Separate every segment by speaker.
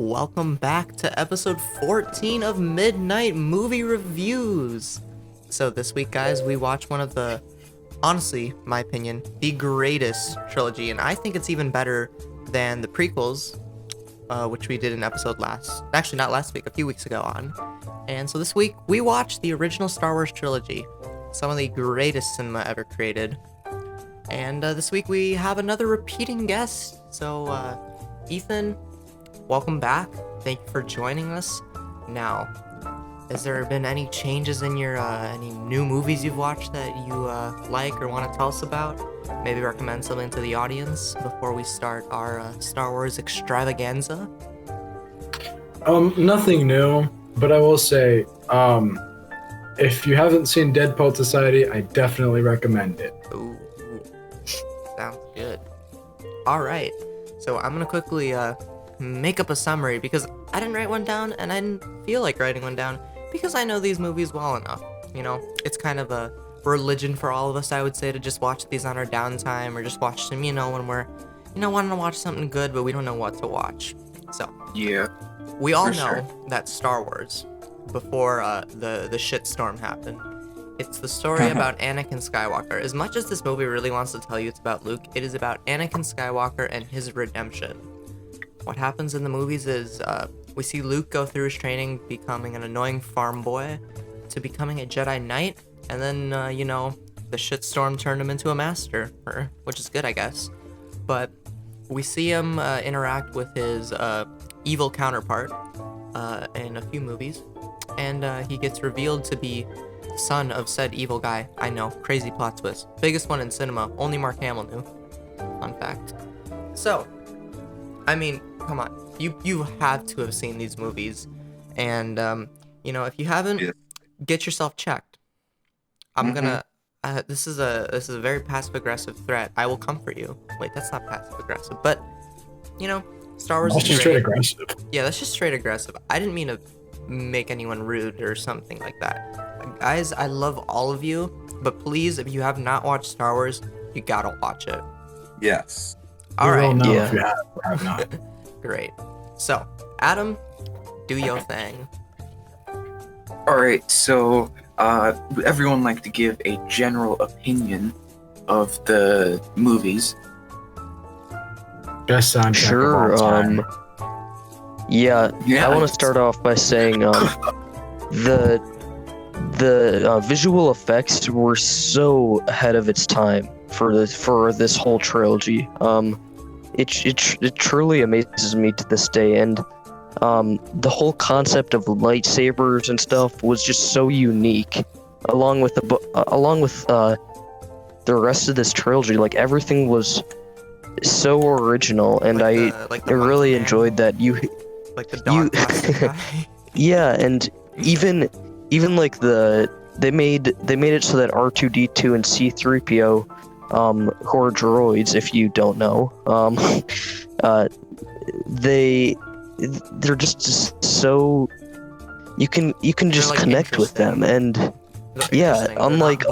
Speaker 1: Welcome back to episode 14 of Midnight Movie Reviews. So this week, guys, we watched one of the, honestly, my opinion, the greatest trilogy, and I think it's even better than the prequels, which we did an episode a few weeks ago on. And so this week, we watched the original Star Wars trilogy, some of the greatest cinema ever created. And this week, we have another repeating guest. So, Ethan, welcome back. Thank you for joining us. Now, has there been any changes in your, any new movies you've watched that you like or want to tell us about? Maybe recommend something to the audience before we start our Star Wars extravaganza?
Speaker 2: Nothing new, but I will say, if you haven't seen Dead Poet Society, I definitely recommend it.
Speaker 1: Ooh, sounds good. All right, so I'm gonna quickly make up a summary because I didn't write one down and I didn't feel like writing one down because I know these movies well enough. You know, it's kind of a religion for all of us, I would say, to just watch these on our downtime or just watch them, when we're, wanting to watch something good, but we don't know what to watch. So,
Speaker 3: yeah,
Speaker 1: we all know that Star Wars, before the shitstorm happened, it's the story about Anakin Skywalker. As much as this movie really wants to tell you it's about Luke, it is about Anakin Skywalker and his redemption. What happens in the movies is we see Luke go through his training, becoming an annoying farm boy, to becoming a Jedi Knight, and then, the shitstorm turned him into a master, which is good, I guess. But we see him interact with his evil counterpart in a few movies, and he gets revealed to be the son of said evil guy. I know, crazy plot twist. Biggest one in cinema, only Mark Hamill knew. Fun fact. So, I mean, come on, you have to have seen these movies, and if you haven't, get yourself checked. I'm gonna. This is a very passive aggressive threat. I will comfort you. Wait, that's not passive aggressive, but Star Wars.
Speaker 2: That's just straight aggressive.
Speaker 1: Yeah, that's just straight aggressive. I didn't mean to make anyone rude or something like that. Guys, I love all of you, but please, if you have not watched Star Wars, you gotta watch it.
Speaker 3: Yes.
Speaker 1: All right.
Speaker 2: Know if you have or have not.
Speaker 1: Great. So, Adam, do your thing.
Speaker 3: All right. So, would everyone like to give a general opinion of the movies?
Speaker 2: Best soundtrack
Speaker 4: Sure.
Speaker 2: of all time.
Speaker 4: Yeah. I want to start off by saying the visual effects were so ahead of its time for this whole trilogy. It truly amazes me to this day, and the whole concept of lightsabers and stuff was just so unique. Along with the rest of this trilogy, like everything was so original, and I really enjoyed that
Speaker 1: like the dog costume guy.
Speaker 4: Yeah, and even like they made it so that R2-D2 and C-3PO, who are droids, if you don't know, they're just so you can just connect with them, and unlike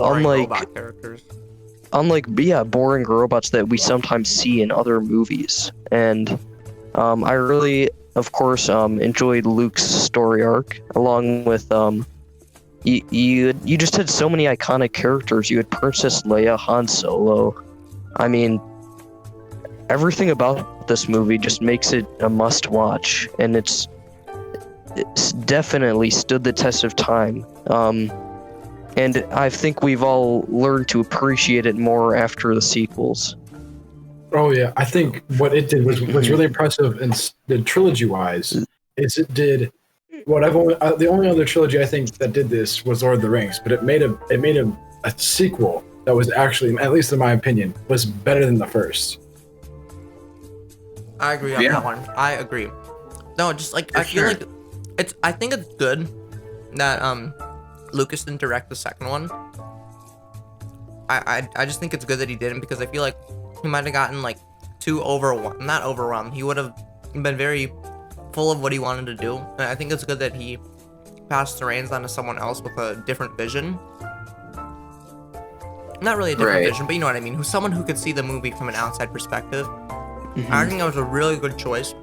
Speaker 4: boring robots that we sometimes see in other movies. And I really, of course, enjoyed Luke's story arc, along with you just had so many iconic characters. You had Princess Leia, Han Solo. I mean, everything about this movie just makes it a must-watch, and it's definitely stood the test of time. And I think we've all learned to appreciate it more after the sequels.
Speaker 2: Oh yeah, I think what it did was really impressive, and the trilogy-wise, is it did what the only other trilogy I think that did this was Lord of the Rings, but it made a sequel that was actually, at least in my opinion, was better than the first.
Speaker 1: I agree on that one. I agree. No, just like I feel like I think it's good that Lucas didn't direct the second one. I just think it's good that he didn't, because I feel like he might have gotten like too not overwhelmed. He would have been very full of what he wanted to do. And I think it's good that he passed the reins on to someone else with a different vision. Not really a different vision, but you know what I mean. Someone who could see the movie from an outside perspective. I think that was a really good choice.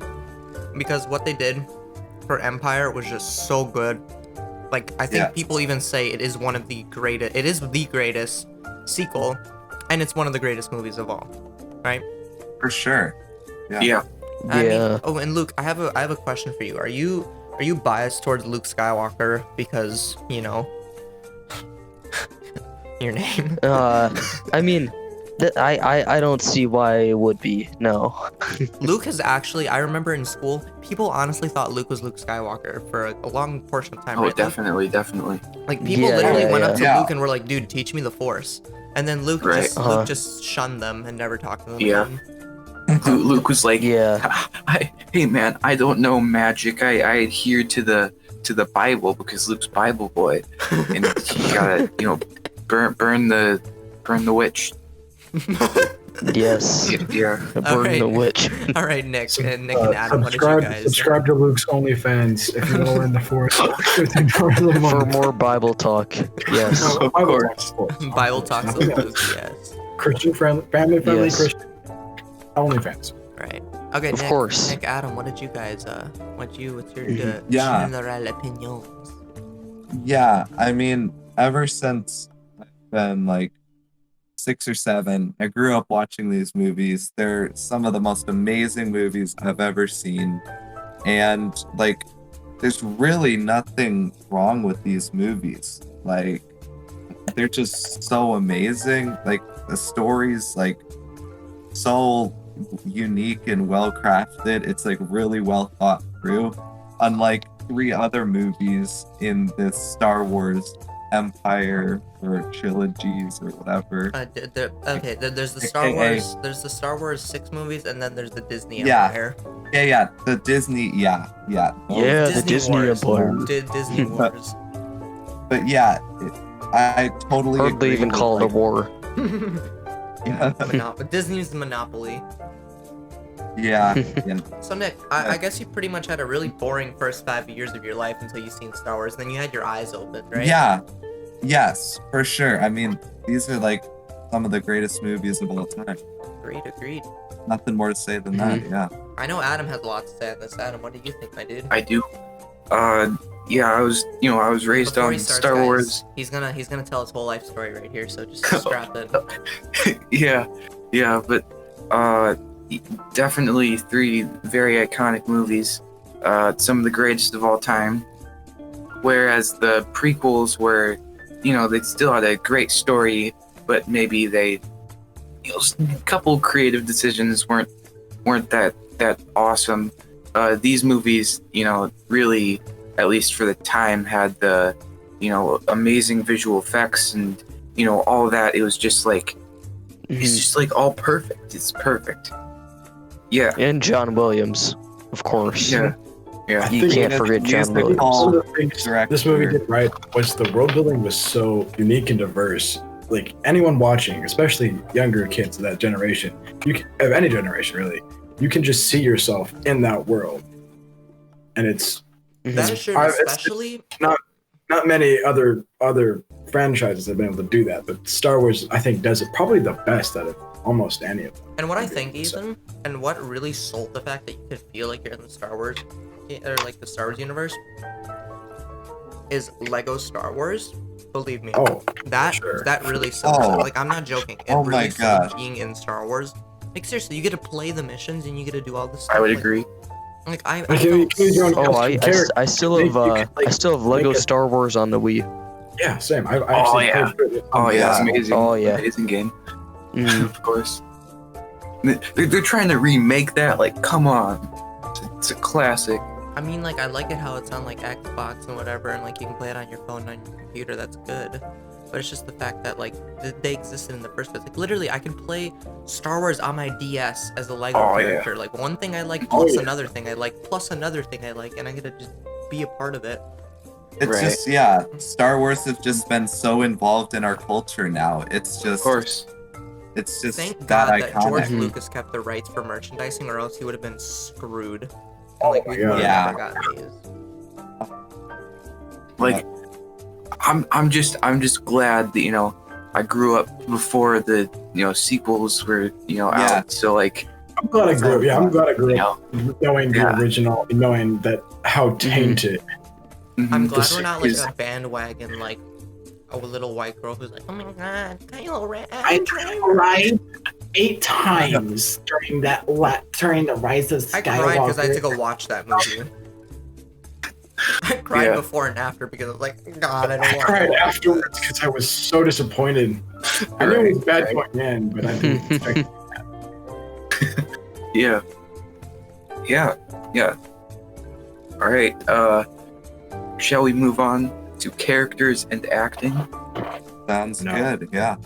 Speaker 1: because what they did for Empire was just so good. Like, I think people even say it is one of the greatest. It is the greatest sequel, and it's one of the greatest movies of all, right?
Speaker 5: For sure.
Speaker 3: Yeah.
Speaker 1: I mean, oh, and Luke, I have a question for you. Are you biased towards Luke Skywalker because, you know, your name?
Speaker 4: I mean, I don't see why it would be. No.
Speaker 1: Luke has actually, I remember in school, people honestly thought Luke was Luke Skywalker for a long portion of time.
Speaker 3: Oh,
Speaker 1: right, Luke?
Speaker 3: definitely.
Speaker 1: Like, people
Speaker 4: Yeah,
Speaker 1: literally
Speaker 4: yeah,
Speaker 1: went up to
Speaker 5: yeah.
Speaker 1: Luke and were like, dude, teach me the Force. And then Luke
Speaker 3: Right.
Speaker 1: Luke just shunned them and never talked to them
Speaker 3: Yeah.
Speaker 1: again.
Speaker 3: Luke was like,
Speaker 4: Yeah.
Speaker 3: hey man, I don't know magic. I adhere to the Bible because Luke's Bible boy, and he gotta burn the witch.
Speaker 4: Yes.
Speaker 3: Yeah.
Speaker 4: Burn the witch.
Speaker 1: All right, Nick and Adam, what did you guys?
Speaker 2: Subscribe to Luke's OnlyFans if you want to learn the Force.
Speaker 4: For more Bible talk. Yes.
Speaker 3: Of course.
Speaker 1: Bible talks of Luke, yes.
Speaker 2: Christian friendly, family friendly
Speaker 4: Yes.
Speaker 2: Christian OnlyFans.
Speaker 1: Right. Okay,
Speaker 4: Of
Speaker 1: Nick,
Speaker 4: course.
Speaker 1: Nick, Adam, what did you guys? What's your
Speaker 5: Yeah.
Speaker 1: general opinions?
Speaker 5: Yeah, I mean, ever since I've been like 6 or 7, I grew up watching these movies. They're some of the most amazing movies I've ever seen. And like, there's really nothing wrong with these movies. Like, they're just so amazing. Like, the story's like so unique and well crafted. It's like really well thought through. Unlike 3 other movies in this Star Wars Empire or trilogies or whatever.
Speaker 1: There's the Star
Speaker 5: AKA
Speaker 1: Wars. There's the Star Wars 6 movies, and then there's the Disney
Speaker 5: Yeah.
Speaker 1: Empire.
Speaker 5: Yeah, the Disney, yeah.
Speaker 4: Yeah, the Disney
Speaker 1: Wars.
Speaker 4: Empire.
Speaker 1: Disney Wars.
Speaker 5: But yeah, I totally
Speaker 4: Hardly
Speaker 5: agree
Speaker 4: even
Speaker 5: with,
Speaker 4: call it a
Speaker 5: like,
Speaker 4: war.
Speaker 5: Yeah,
Speaker 1: Disney's the monopoly.
Speaker 5: yeah.
Speaker 1: So Nick, I guess you pretty much had a really boring first 5 years of your life until you seen Star Wars, and then you had your eyes open, right?
Speaker 5: Yeah, yes, for sure. I mean, these are like some of the greatest movies of all time.
Speaker 1: Agreed.
Speaker 5: Nothing more to say than that, yeah.
Speaker 1: I know Adam has a lot to say on this. Adam, what do you think, my dude?
Speaker 3: I do. Yeah, I was raised
Speaker 1: Before
Speaker 3: on
Speaker 1: he starts,
Speaker 3: Star
Speaker 1: guys,
Speaker 3: Wars.
Speaker 1: He's gonna tell his whole life story right here, so just strap in.
Speaker 3: yeah, but definitely 3 very iconic movies, some of the greatest of all time. Whereas the prequels were, they still had a great story, but maybe they, a couple creative decisions weren't that awesome. These movies, really, at least for the time, had the, amazing visual effects and, all that. It was just like, it's just like all perfect. It's perfect. Yeah.
Speaker 4: And John Williams, of course.
Speaker 3: Yeah.
Speaker 4: You can't forget John Williams.
Speaker 2: One of the things
Speaker 5: Director.
Speaker 2: this movie did right was the world building was so unique and diverse. Like anyone watching, especially younger kids of that generation, of any generation really, you can just see yourself in that world, and it's
Speaker 1: That is true,
Speaker 2: it's
Speaker 1: especially.
Speaker 2: not many other franchises have been able to do that, but Star Wars I think does it probably the best out of almost any of them.
Speaker 1: And what I think, Ethan, and what really sold the fact that you could feel like you're in the Star Wars, or like the Star Wars universe, is Lego Star Wars. Believe me, that really sold it. Like, I'm not joking. It
Speaker 5: Oh
Speaker 1: really
Speaker 5: my
Speaker 1: sold
Speaker 5: God.
Speaker 1: being in Star Wars. Like, seriously, you get to play the missions and you get to do all this stuff.
Speaker 3: I would
Speaker 1: like,
Speaker 3: agree.
Speaker 1: Like, I
Speaker 2: Like, you can use your own
Speaker 4: Oh,
Speaker 2: custom character.
Speaker 4: I still have I still have Lego
Speaker 2: make a-
Speaker 4: Star Wars on the Wii.
Speaker 2: Yeah, same. I
Speaker 3: Oh,
Speaker 2: actually
Speaker 3: yeah.
Speaker 2: played it.
Speaker 3: Oh yeah, it's amazing.
Speaker 4: Oh, yeah.
Speaker 3: Amazing game.
Speaker 4: Mm.
Speaker 3: Of course. They're trying to remake that. Like, come on. It's a classic.
Speaker 1: I mean, like, I like it how it's on like Xbox and whatever, and like you can play it on your phone and on your computer. That's good. But it's just the fact that like they existed in the first place. Like, literally, I can play Star Wars on my DS as a Lego character. Like, one thing I like plus another thing I like plus another thing I like, and I get to just be a part of it.
Speaker 5: It's
Speaker 3: Right.
Speaker 5: just, yeah, Star Wars has just been so involved in our culture now. It's just,
Speaker 3: Of course.
Speaker 5: it's just
Speaker 1: Thank
Speaker 5: that
Speaker 1: God that George
Speaker 5: iconic.
Speaker 1: Lucas kept the rights for merchandising, or else he would have been screwed. And, like, we
Speaker 2: my
Speaker 1: would
Speaker 2: God.
Speaker 1: have
Speaker 5: Yeah.
Speaker 1: never gotten these.
Speaker 3: Like, I'm just glad that I grew up before the sequels were
Speaker 5: Yeah.
Speaker 3: out. So like
Speaker 2: I'm glad I grew up. Yeah, I'm glad I grew
Speaker 3: Yeah.
Speaker 2: up knowing the
Speaker 3: Yeah.
Speaker 2: original, knowing that how tainted.
Speaker 1: I'm
Speaker 3: Mhm.
Speaker 1: glad we're not like
Speaker 2: is-
Speaker 1: a bandwagon like a little white girl who's like, oh my god, Kylo Ren.
Speaker 6: I cried 8 times during during the Rise of
Speaker 1: I cried because I had to
Speaker 6: Skywalker.
Speaker 1: go watch that movie. I cried
Speaker 3: Yeah.
Speaker 1: before and after because I was like, God, I don't
Speaker 2: I
Speaker 1: want
Speaker 2: cried
Speaker 1: to watch
Speaker 2: afterwards
Speaker 1: this.
Speaker 2: because I was so disappointed. I knew it was bad
Speaker 3: Right.
Speaker 2: going in, but I didn't expect.
Speaker 3: Yeah. Yeah. Yeah. All right. Shall we move on to characters and acting?
Speaker 5: Sounds
Speaker 2: No.
Speaker 5: good. Yeah.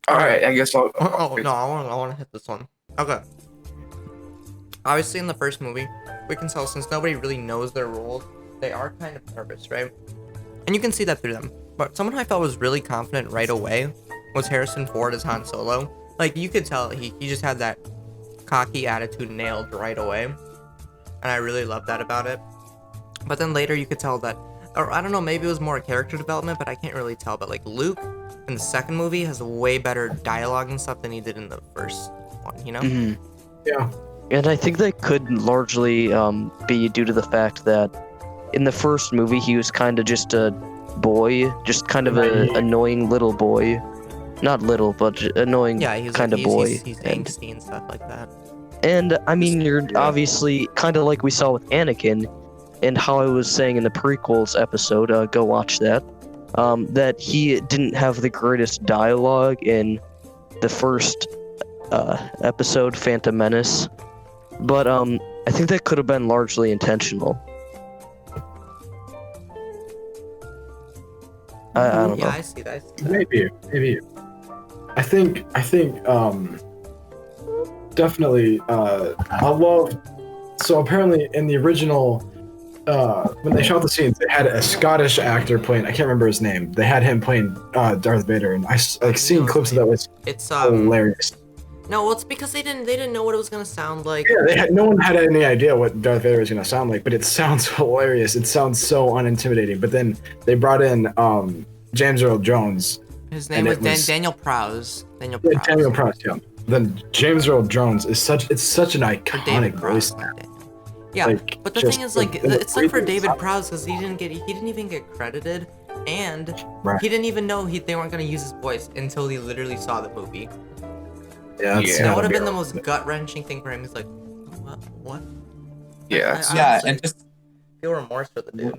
Speaker 3: All right. I guess I'll.
Speaker 1: Oh no, I want to hit this one. Okay. Obviously, in the first movie, we can tell since nobody really knows their roles, they are kind of nervous, right? And you can see that through them. But someone who I felt was really confident right away was Harrison Ford as Han Solo. Like, you could tell he just had that cocky attitude nailed right away. And I really loved that about it. But then later you could tell that, or I don't know, maybe it was more character development, but I can't really tell. But like Luke in the second movie has way better dialogue and stuff than he did in the first one, you know?
Speaker 4: Mhm.
Speaker 2: Yeah.
Speaker 4: And I think that could largely be due to the fact that in the first movie he was kind of just a boy, just kind of a
Speaker 2: Right.
Speaker 4: annoying little boy. Not little, but annoying
Speaker 1: Yeah, he's
Speaker 4: kind of
Speaker 1: he's,
Speaker 4: boy.
Speaker 1: He's
Speaker 4: and,
Speaker 1: angsty and stuff like that.
Speaker 4: and I mean, you're
Speaker 2: Yeah.
Speaker 4: obviously kind of like we saw with Anakin, and how I was saying in the prequels episode, go watch that, that he didn't have the greatest dialogue in the first episode, Phantom Menace. But I think that could have been largely intentional. I don't
Speaker 1: Yeah,
Speaker 4: know.
Speaker 1: I see that.
Speaker 2: Maybe. I think definitely I love. So apparently in the original, when they shot the scenes, they had a Scottish actor playing. I can't remember his name. They had him playing Darth Vader, and I like seeing clips of that was
Speaker 1: It's
Speaker 2: hilarious.
Speaker 1: no, well, it's because they didn't know what it was gonna sound like.
Speaker 2: Yeah, no one had any idea what Darth Vader was gonna sound like, but it sounds hilarious. It sounds so unintimidating. But then they brought in James Earl Jones.
Speaker 1: His name
Speaker 2: and
Speaker 1: was,
Speaker 2: it was-
Speaker 1: Daniel Prowse. Daniel
Speaker 2: Yeah,
Speaker 1: Prowse.
Speaker 2: Daniel Prowse, yeah. Then James Earl Jones is such an
Speaker 1: Or David
Speaker 2: iconic
Speaker 1: Prowse.
Speaker 2: voice.
Speaker 1: not Daniel. Yeah,
Speaker 2: Like,
Speaker 1: but the
Speaker 2: just
Speaker 1: thing is, like,
Speaker 2: the
Speaker 1: it's like for
Speaker 2: way
Speaker 1: David
Speaker 2: sounds-
Speaker 1: Prowse because he didn't even get credited, and
Speaker 2: Right.
Speaker 1: he didn't even know they weren't gonna use his voice until he literally saw the movie.
Speaker 2: Yeah, that's
Speaker 3: Yeah.
Speaker 1: That
Speaker 2: gotta
Speaker 1: would have
Speaker 2: be
Speaker 1: been the
Speaker 2: a-
Speaker 1: most gut wrenching thing for him. He's like, what?
Speaker 3: Yeah.
Speaker 1: I
Speaker 5: Yeah,
Speaker 1: honestly
Speaker 5: and just
Speaker 1: feel remorse for the dude.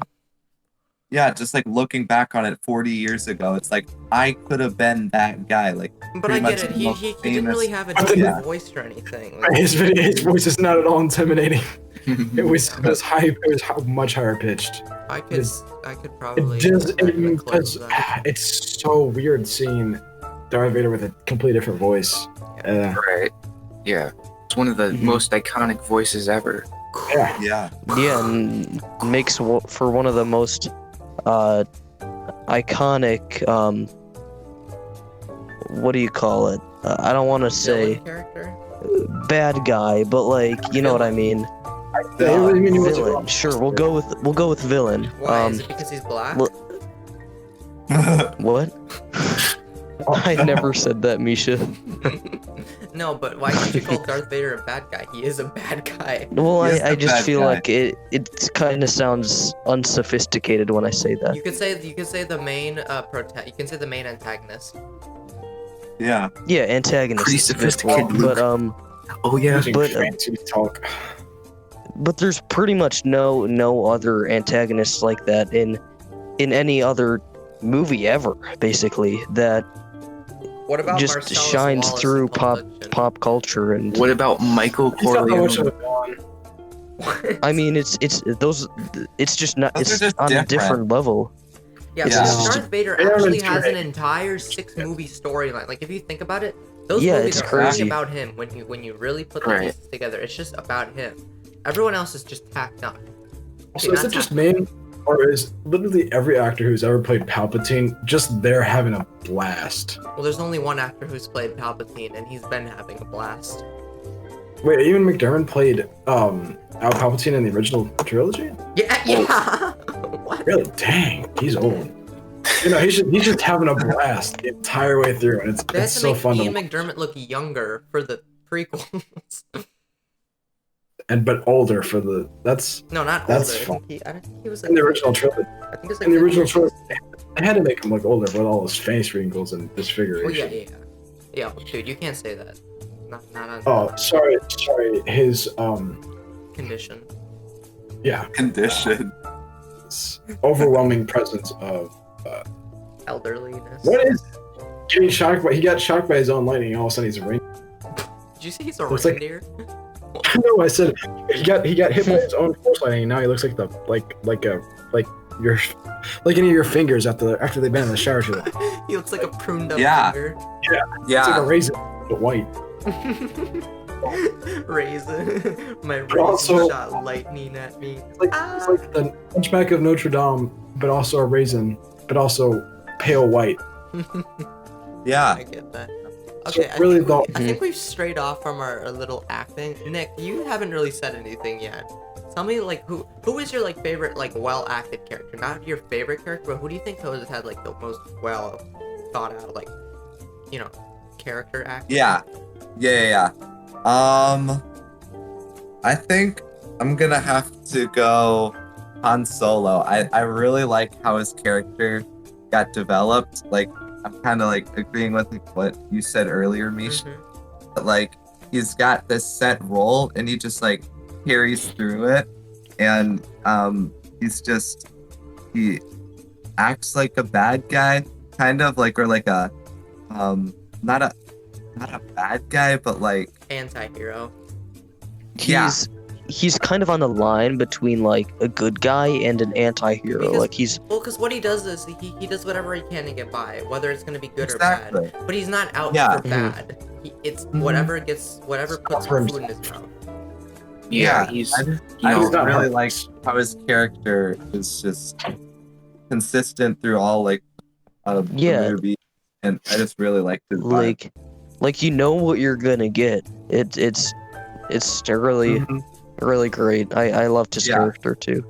Speaker 5: just like looking back on it 40 years ago, it's like I could have been that guy. Like
Speaker 1: But I
Speaker 5: pretty
Speaker 1: get
Speaker 5: much
Speaker 1: it.
Speaker 5: the
Speaker 1: He
Speaker 5: most
Speaker 1: didn't
Speaker 5: famous-
Speaker 1: really have a
Speaker 2: But
Speaker 1: deep
Speaker 5: then-
Speaker 1: voice or anything.
Speaker 2: His voice is not at all intimidating. It was high. It was much higher pitched.
Speaker 1: I could
Speaker 2: it's-
Speaker 1: probably.
Speaker 2: It just
Speaker 1: find a
Speaker 2: it,
Speaker 1: clip of
Speaker 2: because
Speaker 1: that.
Speaker 2: it's so weird seeing Darth Vader with a completely different voice.
Speaker 3: Right. Yeah. It's one of the
Speaker 4: Mhm.
Speaker 3: most iconic voices ever.
Speaker 2: Yeah,
Speaker 5: Yeah.
Speaker 4: Yeah, and makes for one of the most iconic. What do you call it? I don't want to say
Speaker 1: Villain character.
Speaker 4: bad guy, but like you know what I mean.
Speaker 2: Yeah, I mean, he was a
Speaker 4: Villain.
Speaker 2: rock
Speaker 4: Sure,
Speaker 2: star.
Speaker 4: we'll go with villain.
Speaker 1: Why? Is it because he's black?
Speaker 4: well- What? I never said that, Misha.
Speaker 1: No, but why can't you call Darth Vader a bad guy? He is a bad guy.
Speaker 4: Well,
Speaker 5: He is
Speaker 4: I
Speaker 5: the
Speaker 4: just
Speaker 5: bad
Speaker 4: feel
Speaker 5: guy.
Speaker 4: like it kind of sounds unsophisticated when I say that.
Speaker 1: You could say the main you can say the main antagonist.
Speaker 5: Yeah.
Speaker 4: Yeah, antagonist.
Speaker 3: Pretty
Speaker 4: is a good
Speaker 3: sophisticated,
Speaker 4: word,
Speaker 3: Luke.
Speaker 4: but
Speaker 3: Oh yeah.
Speaker 2: Using
Speaker 4: but-
Speaker 2: fancy talk.
Speaker 4: but there's pretty much no other antagonists like that in any other movie ever, basically, that
Speaker 1: What about
Speaker 4: just
Speaker 1: Marcellus
Speaker 4: shines
Speaker 1: Wallace
Speaker 4: through
Speaker 1: in Pulp Fiction?
Speaker 4: pop culture. And
Speaker 3: What about Michael
Speaker 2: He's not that much of
Speaker 3: Corleone?
Speaker 2: a villain.
Speaker 4: I mean, it's those, it's just not,
Speaker 5: Those
Speaker 4: it's
Speaker 5: are just
Speaker 4: on a
Speaker 5: different.
Speaker 4: different level.
Speaker 1: Yeah,
Speaker 5: Yeah.
Speaker 1: because Darth Vader
Speaker 2: They are
Speaker 1: actually has an
Speaker 2: intimidating.
Speaker 1: entire 6-movie storyline. Like if you think about it, those
Speaker 4: Yeah,
Speaker 1: movies
Speaker 4: it's
Speaker 1: are only
Speaker 4: crazy.
Speaker 1: about him. When you really put the
Speaker 3: Right.
Speaker 1: pieces together, it's just about him. Everyone else is just tacked on.
Speaker 2: So is it just me, or is literally every actor who's ever played Palpatine just there having a blast?
Speaker 1: Well, there's only one actor who's played Palpatine, and he's been having a blast.
Speaker 2: Wait, even McDermott played Palpatine in the original trilogy?
Speaker 1: Yeah, yeah. What?
Speaker 2: Really? Dang, he's old. he's just having a blast the entire way through, and
Speaker 1: They had
Speaker 2: it's
Speaker 1: to
Speaker 2: so
Speaker 1: make
Speaker 2: fun to
Speaker 1: Ian
Speaker 2: watch.
Speaker 1: McDermott look younger for the prequels.
Speaker 2: But older for the
Speaker 1: No, not
Speaker 2: That's
Speaker 1: older.
Speaker 2: fun.
Speaker 1: I don't think he was like.
Speaker 2: in the original trilogy.
Speaker 1: I think it was like
Speaker 2: In the
Speaker 1: 50
Speaker 2: original
Speaker 1: or
Speaker 2: trilogy,
Speaker 1: 60.
Speaker 2: they had to make him look older with all his face wrinkles and
Speaker 1: Oh
Speaker 2: disfiguration.
Speaker 1: yeah, dude, you can't say that. Not on
Speaker 2: Oh, sorry. His
Speaker 1: condition.
Speaker 2: yeah,
Speaker 5: Condition.
Speaker 2: overwhelming presence of
Speaker 1: Elderliness.
Speaker 2: what is getting shocked by? He got shocked by his own lightning. All of a sudden, he's a ring.
Speaker 1: Did you say he's a
Speaker 2: Looks like-
Speaker 1: reindeer?
Speaker 2: No, I said he got hit by his own force lightning. And now he looks like your any of your fingers after they've been in the shower too long.
Speaker 1: He looks like a pruned up
Speaker 5: Yeah.
Speaker 1: finger.
Speaker 2: It's like a
Speaker 5: Yeah.
Speaker 2: raisin, but white.
Speaker 1: Raisin. My raisin
Speaker 2: also-
Speaker 1: shot lightning at me.
Speaker 2: It's like the Hunchback of Notre Dame, but also a raisin, but also pale white.
Speaker 5: Yeah.
Speaker 1: I get that.
Speaker 2: So
Speaker 1: Okay,
Speaker 2: really
Speaker 1: I
Speaker 2: though,
Speaker 1: think we've strayed off from our little acting. Nick, you haven't really said anything yet. Tell me, like, who is your like favorite like well acted character? Not your favorite character, but who do you think has had like the most well thought out like, character acting?
Speaker 5: Yeah. I think I'm gonna have to go Han Solo. I really like how his character got developed. Like, I'm kind of like agreeing with like, what you said earlier, Misha.
Speaker 1: Mhm.
Speaker 5: But like, he's got this set role and he just like carries through it, and he acts like a bad guy, kind of like, or like a not a bad guy, but like
Speaker 1: Anti-hero.
Speaker 4: He's kind of on the line between like a good guy and an anti-hero.
Speaker 1: Because-
Speaker 4: Like he's
Speaker 1: Because what he does is he does whatever he can to get by, whether it's gonna be good
Speaker 5: exactly.
Speaker 1: or bad. But he's not out
Speaker 5: Yeah.
Speaker 1: for bad. It's whatever puts
Speaker 2: For
Speaker 1: food in his mouth.
Speaker 3: Yeah,
Speaker 5: Yeah,
Speaker 3: he's
Speaker 5: I just
Speaker 2: He's not
Speaker 5: really
Speaker 2: hard.
Speaker 5: like how his character is just consistent through all like the
Speaker 4: Yeah.
Speaker 5: movie, and I just really like his vibe.
Speaker 4: like you know what you're gonna get. It's really
Speaker 5: Mhm.
Speaker 4: really great. I loved his
Speaker 5: Yeah.
Speaker 4: character too.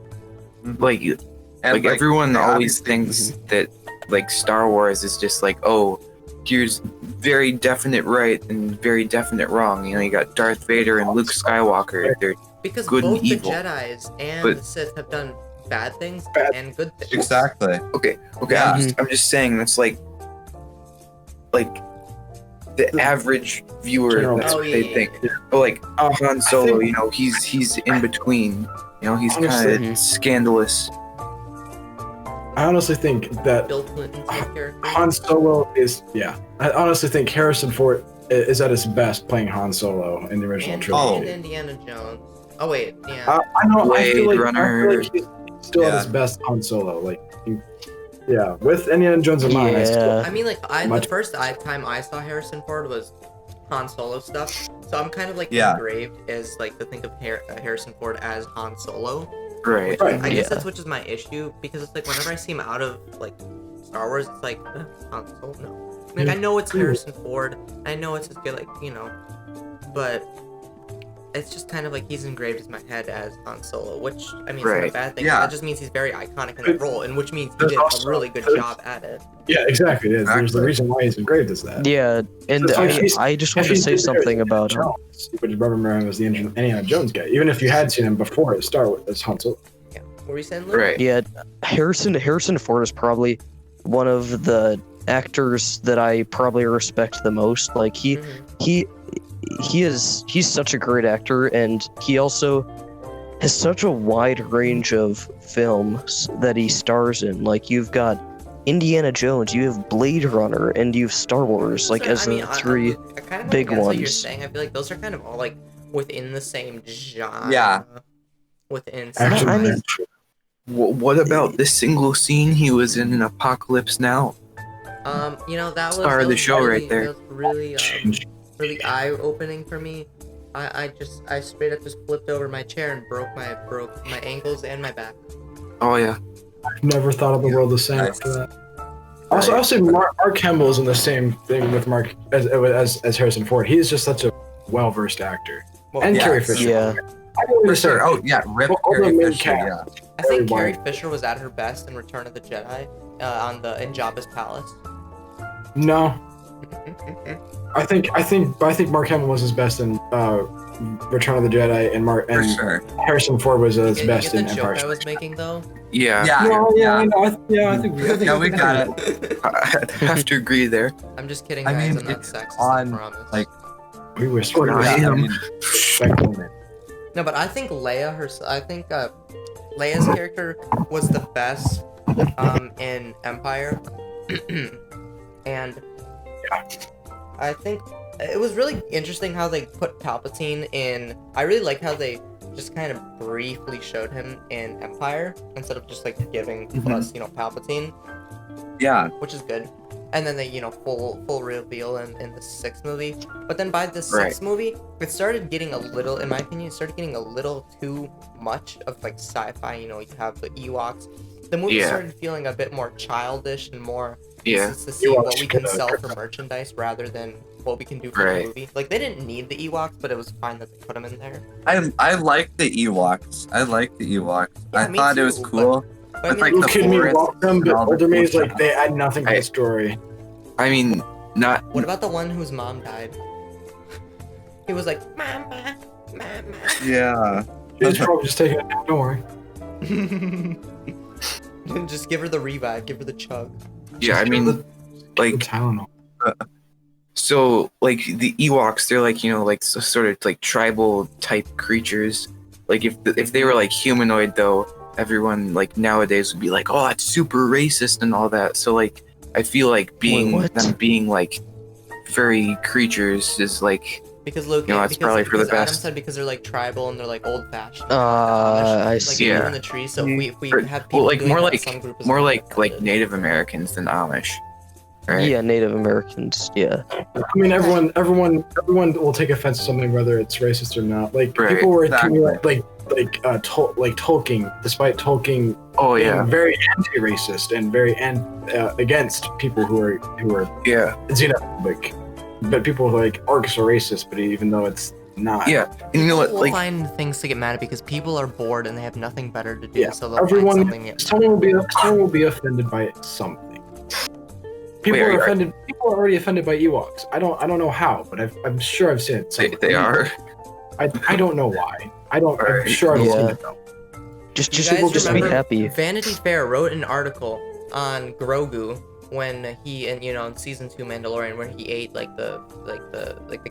Speaker 3: like
Speaker 5: And,
Speaker 3: everyone
Speaker 5: they
Speaker 3: always
Speaker 5: obviously-
Speaker 3: thinks that like Star Wars is just like, oh, here's very definite right and very definite wrong. You got Darth Vader and Luke Skywalker. They're
Speaker 1: Because
Speaker 3: Good and
Speaker 1: both the
Speaker 3: evil.
Speaker 1: Jedis and
Speaker 3: But-
Speaker 1: the Sith have done bad things
Speaker 2: Bad-
Speaker 1: and good things.
Speaker 5: Exactly.
Speaker 3: okay.
Speaker 5: Yeah.
Speaker 3: I'm just saying that's like the average viewer.
Speaker 2: General-
Speaker 3: That's
Speaker 1: Oh,
Speaker 3: what
Speaker 1: yeah,
Speaker 3: they
Speaker 1: yeah,
Speaker 3: think.
Speaker 1: yeah.
Speaker 3: But like Han Solo,
Speaker 2: think-
Speaker 3: he's in between. He's kind
Speaker 2: Honestly-
Speaker 3: of scandalous.
Speaker 2: I honestly think that
Speaker 1: Bill Clinton type character.
Speaker 2: Han Solo is I honestly think Harrison Ford is at his best playing Han Solo in the original
Speaker 1: and,
Speaker 2: trilogy.
Speaker 1: and Indiana Jones. Oh wait, yeah.
Speaker 2: I know. I feel
Speaker 3: Blade
Speaker 2: like,
Speaker 3: Runner.
Speaker 2: he's still at his
Speaker 5: Yeah.
Speaker 2: best Han Solo. With Indiana Jones in mind, I still,
Speaker 1: I mean, like the
Speaker 2: Much-
Speaker 1: first time I saw Harrison Ford was Han Solo stuff. So I'm kind of like
Speaker 5: Yeah.
Speaker 1: engraved as like to think of Harrison Ford as Han Solo.
Speaker 3: Right.
Speaker 2: Right.
Speaker 1: I guess
Speaker 4: Yeah.
Speaker 1: that's which is my issue because it's like whenever I see him out of like Star Wars, it's like Han Solo. No, like I know it's Harrison Ford. I know it's his good, but it's just kind of like he's engraved in my head as Han Solo, which I mean, it's not a
Speaker 3: Right.
Speaker 1: bad thing.
Speaker 5: Yeah.
Speaker 1: That just means he's very iconic in that role, and which means he
Speaker 2: There's
Speaker 1: did a
Speaker 2: also-
Speaker 1: really good
Speaker 2: there's-
Speaker 1: job at it.
Speaker 2: yeah, exactly. It is. There's the
Speaker 5: Exactly.
Speaker 2: reason why he's engraved as that.
Speaker 4: Yeah, and
Speaker 2: So if he's-
Speaker 4: I just
Speaker 2: If
Speaker 4: want to
Speaker 2: he's
Speaker 4: say
Speaker 2: just there as
Speaker 4: something
Speaker 2: Indiana
Speaker 4: about him.
Speaker 2: Jones, you would remember him as the Indiana Jones guy, even if you had seen him before at Star Wars as Han Solo.
Speaker 1: Yeah. What were you saying, Luke?
Speaker 3: Right.
Speaker 4: Yeah, Harrison Ford is probably one of the actors that I probably respect the most. Like
Speaker 1: Mhm.
Speaker 4: he's such a great actor, and he also has such a wide range of films that he stars in. Like you've got Indiana Jones, you have Blade Runner, and you have Star Wars. Like
Speaker 1: So,
Speaker 4: as the three.
Speaker 1: I kind of
Speaker 4: big
Speaker 1: What you're
Speaker 4: ones.
Speaker 1: saying. I feel like those are kind of all like within the same genre.
Speaker 5: Yeah.
Speaker 1: Within.
Speaker 2: Actually,
Speaker 4: I mean-
Speaker 3: What about this single scene he was in Apocalypse Now?
Speaker 1: That was
Speaker 3: Star of
Speaker 1: that
Speaker 3: the
Speaker 1: was
Speaker 3: show
Speaker 1: really,
Speaker 3: right there.
Speaker 1: That was really,
Speaker 2: Change.
Speaker 1: really eye-opening for me. I straight up just flipped over my chair and broke my ankles and my back.
Speaker 3: Oh yeah.
Speaker 2: Never thought of the world the same
Speaker 5: Nice.
Speaker 2: after that. Also, I'll say Mark Hamill is in the same thing with Mark as Harrison Ford. He is just such a well-versed actor.
Speaker 1: Well,
Speaker 2: And
Speaker 5: yeah,
Speaker 2: Carrie Fisher.
Speaker 4: Yeah,
Speaker 2: I don't
Speaker 5: For sure. Oh yeah, Rip
Speaker 2: All the
Speaker 5: Carrie
Speaker 2: main
Speaker 5: Fisher.
Speaker 2: cast.
Speaker 5: Yeah.
Speaker 1: I think
Speaker 2: very
Speaker 1: Carrie Fisher was at her best in Return of the Jedi in Jabba's palace?
Speaker 2: No, I think Mark Hamill was his best in Return of the Jedi, and
Speaker 5: For sure.
Speaker 2: Harrison Ford was his
Speaker 1: You
Speaker 2: best
Speaker 1: get
Speaker 2: in
Speaker 1: the
Speaker 2: Empire
Speaker 1: joke I was
Speaker 2: Strikes
Speaker 1: making though?
Speaker 3: Yeah.
Speaker 5: Yeah.
Speaker 2: No, yeah, I know. I think we
Speaker 5: Yeah, we got it.
Speaker 3: I have to agree there.
Speaker 1: I'm just kidding,
Speaker 5: I
Speaker 1: guys.
Speaker 5: mean,
Speaker 1: I'm not
Speaker 5: it's
Speaker 1: sexist.
Speaker 5: on,
Speaker 1: I promise.
Speaker 5: like,
Speaker 2: We were sort of
Speaker 3: Yeah,
Speaker 5: I
Speaker 2: him.
Speaker 5: mean,
Speaker 1: No, but I think Leia herself. I think Leia's character was the best in Empire, and I think it was really interesting how they put Palpatine in. I really like how they just kind of briefly showed him in Empire instead of just like giving us, Palpatine,
Speaker 5: yeah.
Speaker 1: which is good. And then they, full reveal in the 6th movie. But then by the 6th
Speaker 3: Right.
Speaker 1: movie, it started getting a little, in my opinion, it started getting a little too much of like sci-fi. You have the Ewoks. The movie
Speaker 3: Yeah.
Speaker 1: started feeling a bit more childish and more
Speaker 3: Yeah.
Speaker 1: this is to see
Speaker 2: Ewoks
Speaker 1: what we can
Speaker 2: should,
Speaker 1: sell for merchandise rather than what we can do for
Speaker 3: Right.
Speaker 1: the movie. Like they didn't need the Ewoks, but it was fine that they put them in there.
Speaker 5: I like the Ewoks. I like the Ewoks.
Speaker 1: Yeah,
Speaker 5: I
Speaker 1: me
Speaker 5: thought it
Speaker 1: too,
Speaker 5: was
Speaker 1: but-
Speaker 5: cool.
Speaker 1: But I
Speaker 5: It's
Speaker 1: mean,
Speaker 5: like
Speaker 2: You
Speaker 5: the
Speaker 2: kidding me?
Speaker 5: forest
Speaker 2: Walk them,
Speaker 5: and
Speaker 2: but
Speaker 5: all the
Speaker 2: older me
Speaker 5: cool
Speaker 2: is like
Speaker 5: stuff.
Speaker 2: they add nothing to
Speaker 3: I-
Speaker 2: the story.
Speaker 3: I mean, not.
Speaker 1: what about the one whose mom died? He was like, Mama, Mama.
Speaker 5: Yeah.
Speaker 2: She's probably just taking it. Don't worry.
Speaker 1: Just give her the revive, give her the chug.
Speaker 3: Yeah, I mean, like,
Speaker 2: Tylenol.
Speaker 3: so like the Ewoks, they're like like sort of like tribal type creatures. Like if they were like humanoid though, everyone like nowadays would be like, oh, that's super racist and all that. So like I feel like
Speaker 4: what?
Speaker 3: them being like furry creatures is like
Speaker 1: Because Loki,
Speaker 3: it's probably for the
Speaker 1: Adam
Speaker 3: best.
Speaker 1: said because they're like tribal and they're like old fashioned.
Speaker 4: I
Speaker 1: Like
Speaker 4: see.
Speaker 1: they live
Speaker 3: Yeah.
Speaker 1: in the trees. So if we
Speaker 3: Or-
Speaker 1: have people
Speaker 3: like
Speaker 1: doing
Speaker 3: more
Speaker 1: that,
Speaker 3: like
Speaker 1: some group is
Speaker 3: more
Speaker 1: gonna
Speaker 3: like
Speaker 1: get offended.
Speaker 3: Native Americans than Amish, right?
Speaker 4: Yeah, Native Americans. Yeah.
Speaker 2: I mean, everyone will take offense to something, whether it's racist or not. Like
Speaker 3: Right,
Speaker 2: people were
Speaker 5: exactly.
Speaker 2: like Tolkien, despite Tolkien
Speaker 3: Oh
Speaker 2: being
Speaker 3: yeah,
Speaker 2: very anti-racist and very against people who are
Speaker 3: yeah,
Speaker 2: xenophobic. But people like orcs are racist, but even though it's not.
Speaker 3: yeah. And you know what?
Speaker 1: We'll
Speaker 3: Like
Speaker 1: find things to get mad at because people are bored and they have nothing better to do.
Speaker 2: Yeah,
Speaker 1: So they'll find something.
Speaker 2: someone will be offended by something. People
Speaker 3: Wait,
Speaker 2: are
Speaker 3: are-
Speaker 2: offended. People are already offended by Ewoks. I don't know how, but I'm sure I've seen it.
Speaker 3: they
Speaker 2: somewhere.
Speaker 3: are.
Speaker 2: I don't know why. I'm
Speaker 3: Right.
Speaker 2: sure I've
Speaker 4: Yeah.
Speaker 2: seen it though.
Speaker 1: You
Speaker 4: Just
Speaker 1: guys
Speaker 4: be
Speaker 1: remember
Speaker 4: happy.
Speaker 1: Vanity Fair wrote an article on Grogu when he in season 2 Mandalorian where he ate like the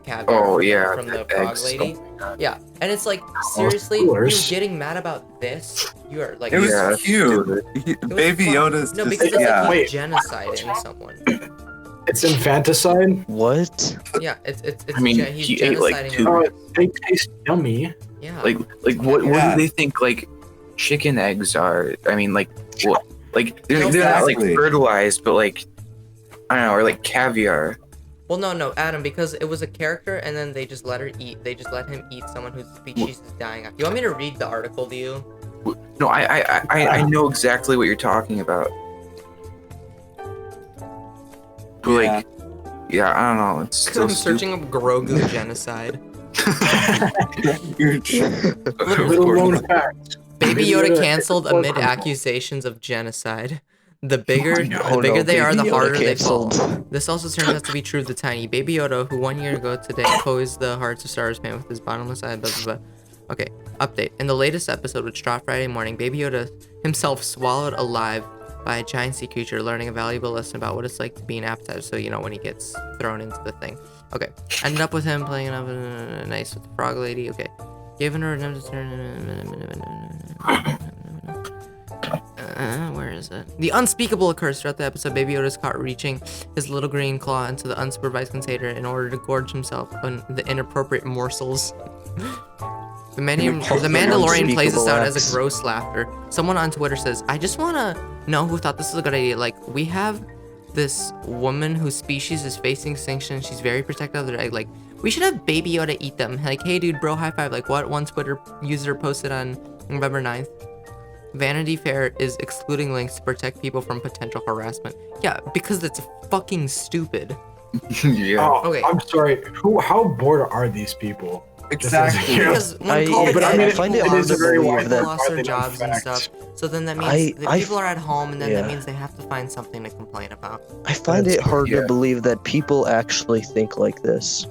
Speaker 1: caviar
Speaker 3: Oh yeah,
Speaker 1: from the
Speaker 3: the
Speaker 1: frog
Speaker 3: eggs.
Speaker 1: lady.
Speaker 3: Oh my God.
Speaker 1: Yeah, and it's like seriously, you
Speaker 2: spoilers.
Speaker 1: getting mad about this? You are like
Speaker 5: It was
Speaker 3: Yeah.
Speaker 5: cute.
Speaker 1: was
Speaker 5: Baby
Speaker 1: fun.
Speaker 5: Yoda's
Speaker 1: No,
Speaker 5: just
Speaker 1: because it's
Speaker 5: yeah.
Speaker 1: like
Speaker 2: Wait.
Speaker 1: he's genociding someone.
Speaker 2: It's infanticide.
Speaker 4: What?
Speaker 1: Yeah, it's
Speaker 3: I mean,
Speaker 1: he's
Speaker 3: he ate, like,
Speaker 1: genociding.
Speaker 3: two-
Speaker 1: a-
Speaker 2: Oh, they taste yummy.
Speaker 1: Yeah.
Speaker 3: Like what
Speaker 5: Yeah.
Speaker 3: do they think like chicken eggs are? I mean, like what? Like they're not
Speaker 5: Exactly.
Speaker 3: like fertilized, but like I don't know, or like caviar.
Speaker 1: Well, no, Adam, because it was a character, and then they just let her eat. They just let him eat someone whose species is dying. You want me to read the article to you?
Speaker 3: No, I know exactly what you're talking about. But like, yeah, I don't know. It's still
Speaker 1: I'm searching up Grogu genocide.
Speaker 2: Little known fact.
Speaker 1: Baby Yoda canceled
Speaker 2: Yoda-
Speaker 1: amid accusations of genocide. The bigger,
Speaker 3: Oh, no.
Speaker 1: the bigger
Speaker 4: no,
Speaker 1: they are, the
Speaker 4: Baby Yoda
Speaker 1: harder they fall.
Speaker 4: canceled.
Speaker 1: This also turns out to be true of the tiny Baby Yoda, who 1 year ago today posed the Hearts of Star Wars fan with his bottomless eye. Blah, blah, blah. Okay, update. In the latest episode, which dropped Friday morning, Baby Yoda himself swallowed alive by a giant sea creature, learning a valuable lesson about what it's like to be an appetizer. So when he gets thrown into the thing. Okay, ended up with him playing up nice with the frog lady. Okay, giving her where is it? The unspeakable occurs throughout the episode. Baby Yoda is caught reaching his little green claw into the unsupervised container in order to gorge himself on the inappropriate morsels. The Mandalorian plays this out as a gross laughter. Someone on Twitter says, I just want to know who thought this was a good idea. Like, we have this woman whose species is facing extinction. She's very protective of their egg. Like, we should have Baby Yoda eat them. Like, hey, dude, bro, high five. Like, what one Twitter user posted on November 9th. Vanity Fair is excluding links to protect people from potential harassment. Yeah, because it's fucking stupid.
Speaker 3: Yeah.
Speaker 2: Oh,
Speaker 1: Okay.
Speaker 2: I'm sorry. How bored are these people?
Speaker 5: Exactly.
Speaker 1: Because when
Speaker 4: I-
Speaker 1: called
Speaker 4: but I
Speaker 1: dead,
Speaker 4: mean, I find it
Speaker 1: people
Speaker 2: is a very
Speaker 1: people
Speaker 2: wide
Speaker 1: lost their
Speaker 2: known
Speaker 1: jobs and
Speaker 2: fact.
Speaker 1: stuff. So then that means that
Speaker 4: I
Speaker 1: people are at home, and then that
Speaker 4: yeah.
Speaker 1: means they have to find something to complain about.
Speaker 4: I find
Speaker 2: That's
Speaker 4: it hard
Speaker 3: yeah.
Speaker 4: to believe that people actually think like this.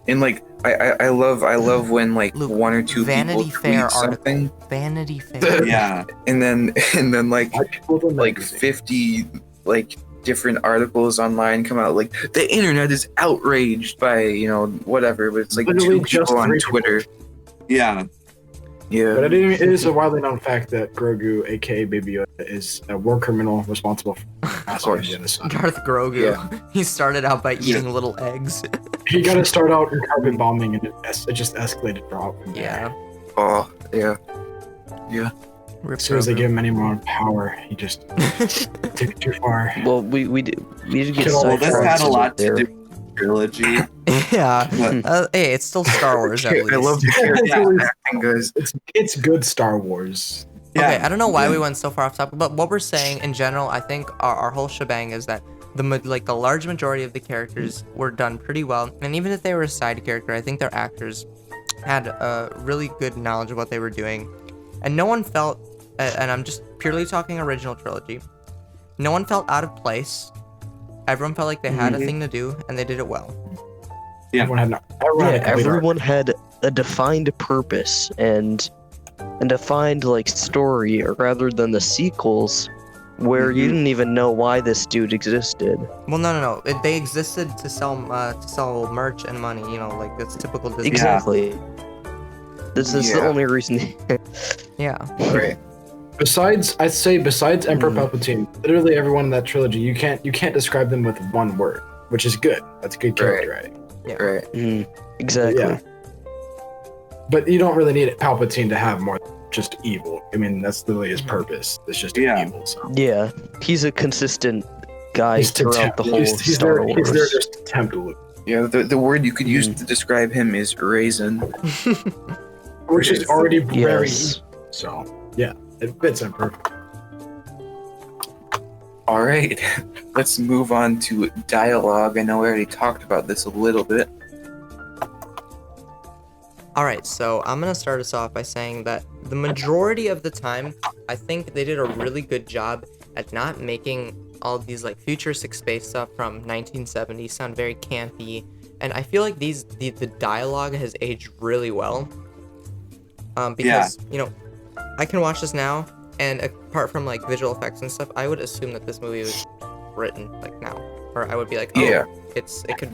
Speaker 3: And like I love when like
Speaker 1: Luke,
Speaker 3: one or two
Speaker 1: Vanity
Speaker 3: people
Speaker 1: Fair
Speaker 3: tweet something,
Speaker 1: article. Vanity Fair.
Speaker 5: Yeah.
Speaker 3: and then like
Speaker 2: White people don't know
Speaker 3: like
Speaker 2: music.
Speaker 3: 50 like different articles online come out like the internet is outraged by whatever, but it's like
Speaker 2: Literally
Speaker 3: two
Speaker 2: just
Speaker 3: people on
Speaker 2: 3 people.
Speaker 3: Twitter.
Speaker 5: Yeah.
Speaker 3: Yeah.
Speaker 2: But it is a widely known fact that Grogu, aka Baby Yoda, is a war criminal responsible for massacring
Speaker 3: course.
Speaker 2: the innocent.
Speaker 1: Darth Grogu.
Speaker 3: Yeah.
Speaker 1: He started out by eating little eggs.
Speaker 2: He got to start out in carpet bombing, and it just escalated from there.
Speaker 1: Yeah.
Speaker 3: Oh yeah.
Speaker 1: Rip
Speaker 2: As soon as they
Speaker 1: Grogu.
Speaker 2: give him any more power, he just took it too far.
Speaker 4: Well, we did get
Speaker 2: Well,
Speaker 5: Well, this
Speaker 4: sidetracked
Speaker 5: had a lot
Speaker 4: there.
Speaker 5: to do with the trilogy.
Speaker 1: Yeah.
Speaker 5: But
Speaker 1: Hey, it's still Star Wars at least.
Speaker 3: I love the character acting, guys.
Speaker 2: It's good Star Wars.
Speaker 1: Okay, I don't know why
Speaker 5: yeah.
Speaker 1: we went so far off topic, but what we're saying in general, I think our whole shebang is that the large majority of the characters were done pretty well, and even if they were a side character, I think their actors had a really good knowledge of what they were doing, and no one felt, and I'm just purely talking original trilogy, no one felt out of place. Everyone felt like they had a thing to do, and they did it well.
Speaker 5: Yeah.
Speaker 2: Everyone had, everyone had a complete arc.
Speaker 4: Everyone had a defined purpose and defined like story, rather than the sequels where you didn't even know why this dude existed.
Speaker 1: Well, no. They existed to sell merch and money. Like that's typical Disney.
Speaker 4: Exactly. This is the
Speaker 3: Yeah.
Speaker 4: only reason.
Speaker 1: Yeah.
Speaker 3: Right.
Speaker 2: Besides Emperor
Speaker 4: Mhm.
Speaker 2: Palpatine, literally everyone in that trilogy, you can't describe them with one word, which is good. That's good character writing.
Speaker 3: Right.
Speaker 4: Exactly.
Speaker 2: Yeah. But you don't really need Palpatine to have more than just evil. I mean, that's literally his purpose. It's just
Speaker 5: Yeah.
Speaker 2: evil. So.
Speaker 4: Yeah, he's a consistent guy
Speaker 2: He's to
Speaker 4: throughout
Speaker 2: tempt-
Speaker 4: the whole
Speaker 2: he's
Speaker 4: Star
Speaker 2: there,
Speaker 4: Wars.
Speaker 2: He's there just to tempt Luke,
Speaker 3: Yeah. The word you could use to describe him is raisin.
Speaker 2: which is already very
Speaker 4: Yes.
Speaker 2: evil. So, yeah, it fits him perfect.
Speaker 3: All right, let's move on to dialogue. I know we already talked about this a little bit.
Speaker 1: All right, so I'm gonna start us off by saying that the majority of the time, I think they did a really good job at not making all these like futuristic space stuff from 1970 sound very campy, and I feel like the dialogue has aged really well. Because I can watch this now, and apart from like visual effects and stuff, I would assume that this movie was written like now, or I would be like, oh,
Speaker 3: Yeah.
Speaker 1: it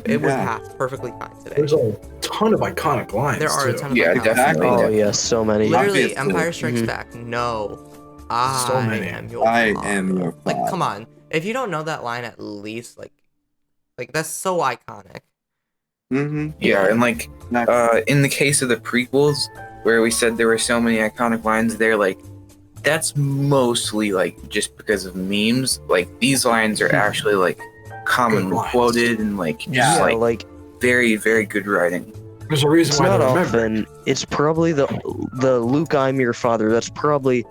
Speaker 1: would pass perfectly fine today.
Speaker 2: There's a ton of iconic lines.
Speaker 1: There are a
Speaker 2: too.
Speaker 1: ton of
Speaker 3: Yeah,
Speaker 1: iconic
Speaker 3: definitely.
Speaker 1: lines.
Speaker 4: Oh yeah, so many.
Speaker 1: Literally,
Speaker 5: Obviously.
Speaker 1: Empire Strikes
Speaker 4: Mhm.
Speaker 1: Back. No,
Speaker 2: So
Speaker 1: I
Speaker 2: many.
Speaker 1: am your
Speaker 5: I
Speaker 1: father.
Speaker 5: am your
Speaker 1: Like,
Speaker 5: father.
Speaker 1: come on. If you don't know that line, at least like that's so iconic.
Speaker 5: Mm-hmm.
Speaker 3: Yeah, and like in the case of the prequels, where we said there were so many iconic lines, they're like, that's mostly like just because of memes. Like these lines are actually like commonly
Speaker 2: lines.
Speaker 3: quoted and like just
Speaker 5: Yeah,
Speaker 3: like
Speaker 4: like
Speaker 3: very, very good writing.
Speaker 2: There's a reason
Speaker 4: it's
Speaker 2: why
Speaker 4: not
Speaker 2: they remember.
Speaker 4: often. It's probably the Luke, I'm your father. That's probably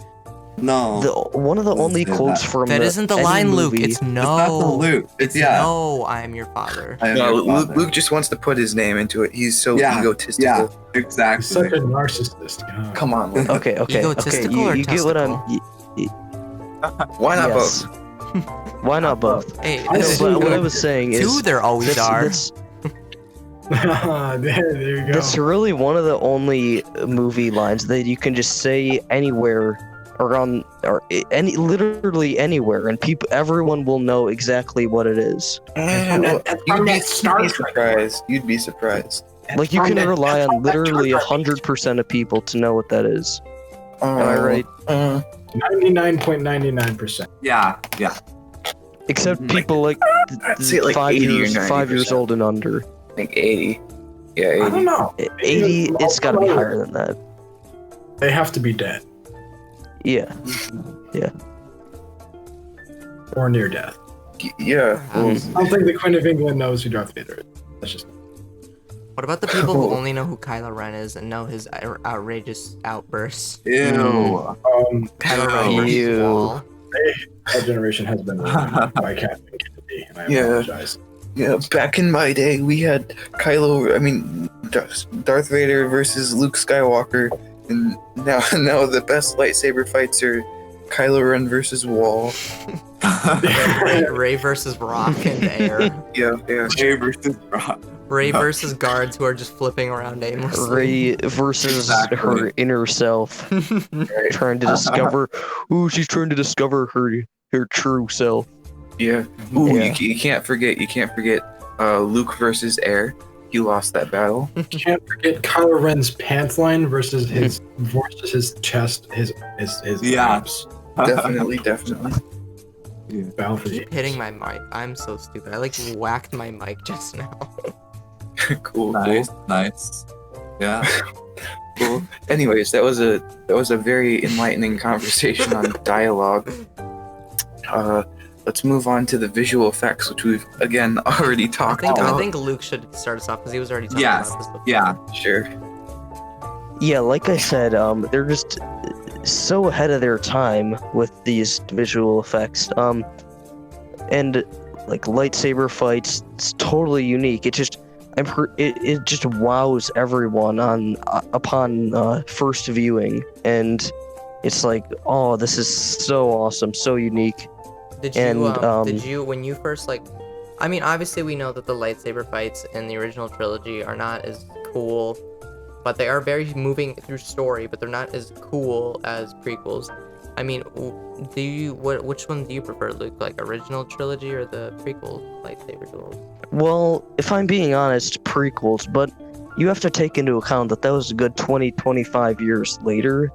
Speaker 5: No.
Speaker 4: the one of the only
Speaker 5: Say
Speaker 4: quotes
Speaker 5: that.
Speaker 4: from
Speaker 1: That isn't the
Speaker 4: any
Speaker 1: line, Luke.
Speaker 4: movie.
Speaker 1: It's
Speaker 5: It's not the
Speaker 1: no.
Speaker 5: Luke.
Speaker 1: It's
Speaker 5: yeah.
Speaker 1: no. I am your father.
Speaker 5: I am
Speaker 3: No,
Speaker 5: your
Speaker 3: Luke,
Speaker 5: father.
Speaker 3: Luke just wants to put his name into it. He's so
Speaker 5: Yeah,
Speaker 3: egotistical.
Speaker 5: Yeah,
Speaker 2: He's
Speaker 5: exactly.
Speaker 2: such a narcissist. God.
Speaker 3: Come on, Luke.
Speaker 4: Okay.
Speaker 1: Egotistical or
Speaker 4: You get what I'm.
Speaker 3: Why not
Speaker 4: Yes.
Speaker 3: both?
Speaker 4: Why not both?
Speaker 1: Hey,
Speaker 2: I
Speaker 4: No,
Speaker 2: see
Speaker 4: but what I
Speaker 2: that.
Speaker 4: was saying is
Speaker 1: two there always are.
Speaker 2: there you go.
Speaker 4: That's really one of the only movie lines that you can just say anywhere literally anywhere, and everyone will know exactly what it is.
Speaker 6: That's from that Star Trek.
Speaker 3: surprised. You'd be surprised.
Speaker 4: Like you
Speaker 6: from
Speaker 4: can
Speaker 6: that-
Speaker 4: rely
Speaker 6: that's
Speaker 4: on
Speaker 6: from that
Speaker 4: literally
Speaker 6: Star Trek.
Speaker 4: 100% of people to know what that is. Am I right?
Speaker 2: 99.99%.
Speaker 5: Yeah.
Speaker 4: Except
Speaker 5: Mhm.
Speaker 4: people like
Speaker 3: I'd say like 80 or
Speaker 4: 5 years
Speaker 3: 90%.
Speaker 4: old and under.
Speaker 3: I think 80. Yeah, 80.
Speaker 2: I don't know.
Speaker 4: 80, it's got to be higher than that.
Speaker 2: They have to be dead
Speaker 4: Yeah.
Speaker 2: or near death.
Speaker 3: Yeah.
Speaker 1: Perhaps.
Speaker 2: I don't think the Queen of England knows who Darth Vader is. That's just
Speaker 1: What about the people who only know who Kylo Ren is and know his outrageous outbursts?
Speaker 5: Ew.
Speaker 1: Kylo Ren
Speaker 3: Ew.
Speaker 1: versus
Speaker 4: Ew.
Speaker 1: Wall.
Speaker 2: that generation has been ruined by Kathleen Kennedy, and I
Speaker 3: Yeah.
Speaker 2: apologize.
Speaker 3: Yeah, back in my day, we had Darth Vader versus Luke Skywalker, and now the best lightsaber fights are Kylo Ren versus Wall.
Speaker 1: Ray versus Rock and Air.
Speaker 3: Yeah.
Speaker 5: Ray versus Rock.
Speaker 1: Ray versus guards who are just flipping around aimlessly.
Speaker 4: Ray versus
Speaker 5: Exactly.
Speaker 4: her inner self, trying to discover. Ooh, she's trying to discover her true self.
Speaker 3: Yeah. Ooh,
Speaker 4: Yeah.
Speaker 3: You can't forget Luke versus Air. He lost that battle.
Speaker 2: Can't forget Kylo Ren's pants line versus his chest, his
Speaker 5: Yeah.
Speaker 2: abs.
Speaker 3: Definitely.
Speaker 2: Battle for the
Speaker 1: Keep hitting my mic. I'm so stupid. I like whacked my mic just now.
Speaker 3: Cool.
Speaker 5: Nice. Yeah.
Speaker 3: Cool. Anyways, that was a very enlightening conversation on dialogue. Let's move on to the visual effects, which we've again already talked
Speaker 1: I
Speaker 3: about.
Speaker 1: think Luke should start us off because he was already talking
Speaker 5: Yes.
Speaker 1: about this before.
Speaker 5: Yeah.
Speaker 3: Sure.
Speaker 4: Yeah, like I said, they're just so ahead of their time with these visual effects. And like lightsaber fights, it's totally unique. It just it just wows everyone upon first viewing, and it's like, oh, this is so awesome, so unique.
Speaker 1: Did you when you first I mean, obviously we know that the lightsaber fights in the original trilogy are not as cool, but they are very moving through story, but they're not as cool as prequels. I mean, which one do you prefer, Luke? Like original trilogy or the prequel lightsaber duels?
Speaker 4: Well, if I'm being honest, prequels, but you have to take into account that was a good 20-25 years later.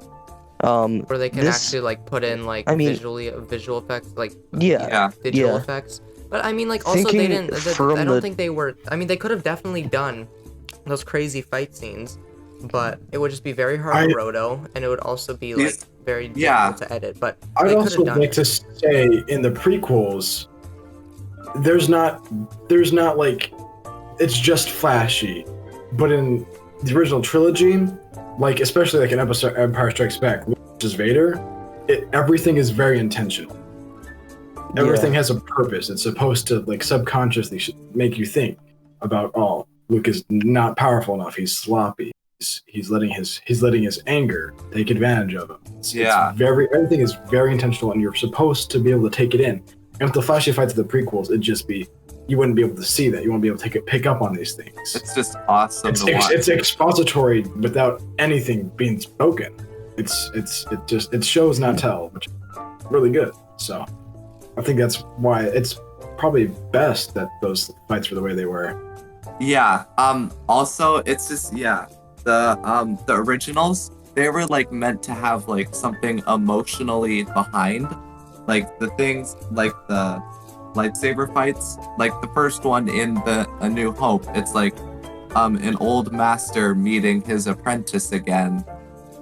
Speaker 1: Where they can
Speaker 4: this-
Speaker 1: actually put in
Speaker 4: I mean-
Speaker 1: visual effects,
Speaker 4: Yeah,
Speaker 1: digital
Speaker 4: yeah.
Speaker 1: effects. But I mean, also they
Speaker 4: Thinking
Speaker 1: didn't.
Speaker 4: from
Speaker 1: I don't
Speaker 4: the-
Speaker 1: think they were. I mean, they could have definitely done those crazy fight scenes, but it would just be very hard to roto, and it would also be
Speaker 5: These-
Speaker 1: very difficult
Speaker 5: yeah.
Speaker 1: to edit. But
Speaker 2: I'd
Speaker 1: they could
Speaker 2: also
Speaker 1: have done
Speaker 2: like
Speaker 1: it.
Speaker 2: to say in the prequels, there's not like it's just flashy, but in the original trilogy, like especially like in episode Empire Strikes Back, which is Vader, everything is very intentional. Everything has a purpose. It's supposed to like subconsciously make you think about, oh, Luke is not powerful enough. He's sloppy. He's letting his anger take advantage of him. It's everything is very intentional, and you're supposed to be able to take it in. And with the flashy fights of the prequels, it'd just be, you wouldn't be able to see that. You wouldn't be able to pick up on these things.
Speaker 5: It's just awesome to watch.
Speaker 2: It's expository without anything being spoken. It shows not tell, which is really good. So I think that's why it's probably best that those fights were the way they were.
Speaker 5: Yeah. Also, it's just the originals, they were like meant to have like something emotionally behind, like the things like the lightsaber fights, like the first one in A New Hope. It's like an old master meeting his apprentice again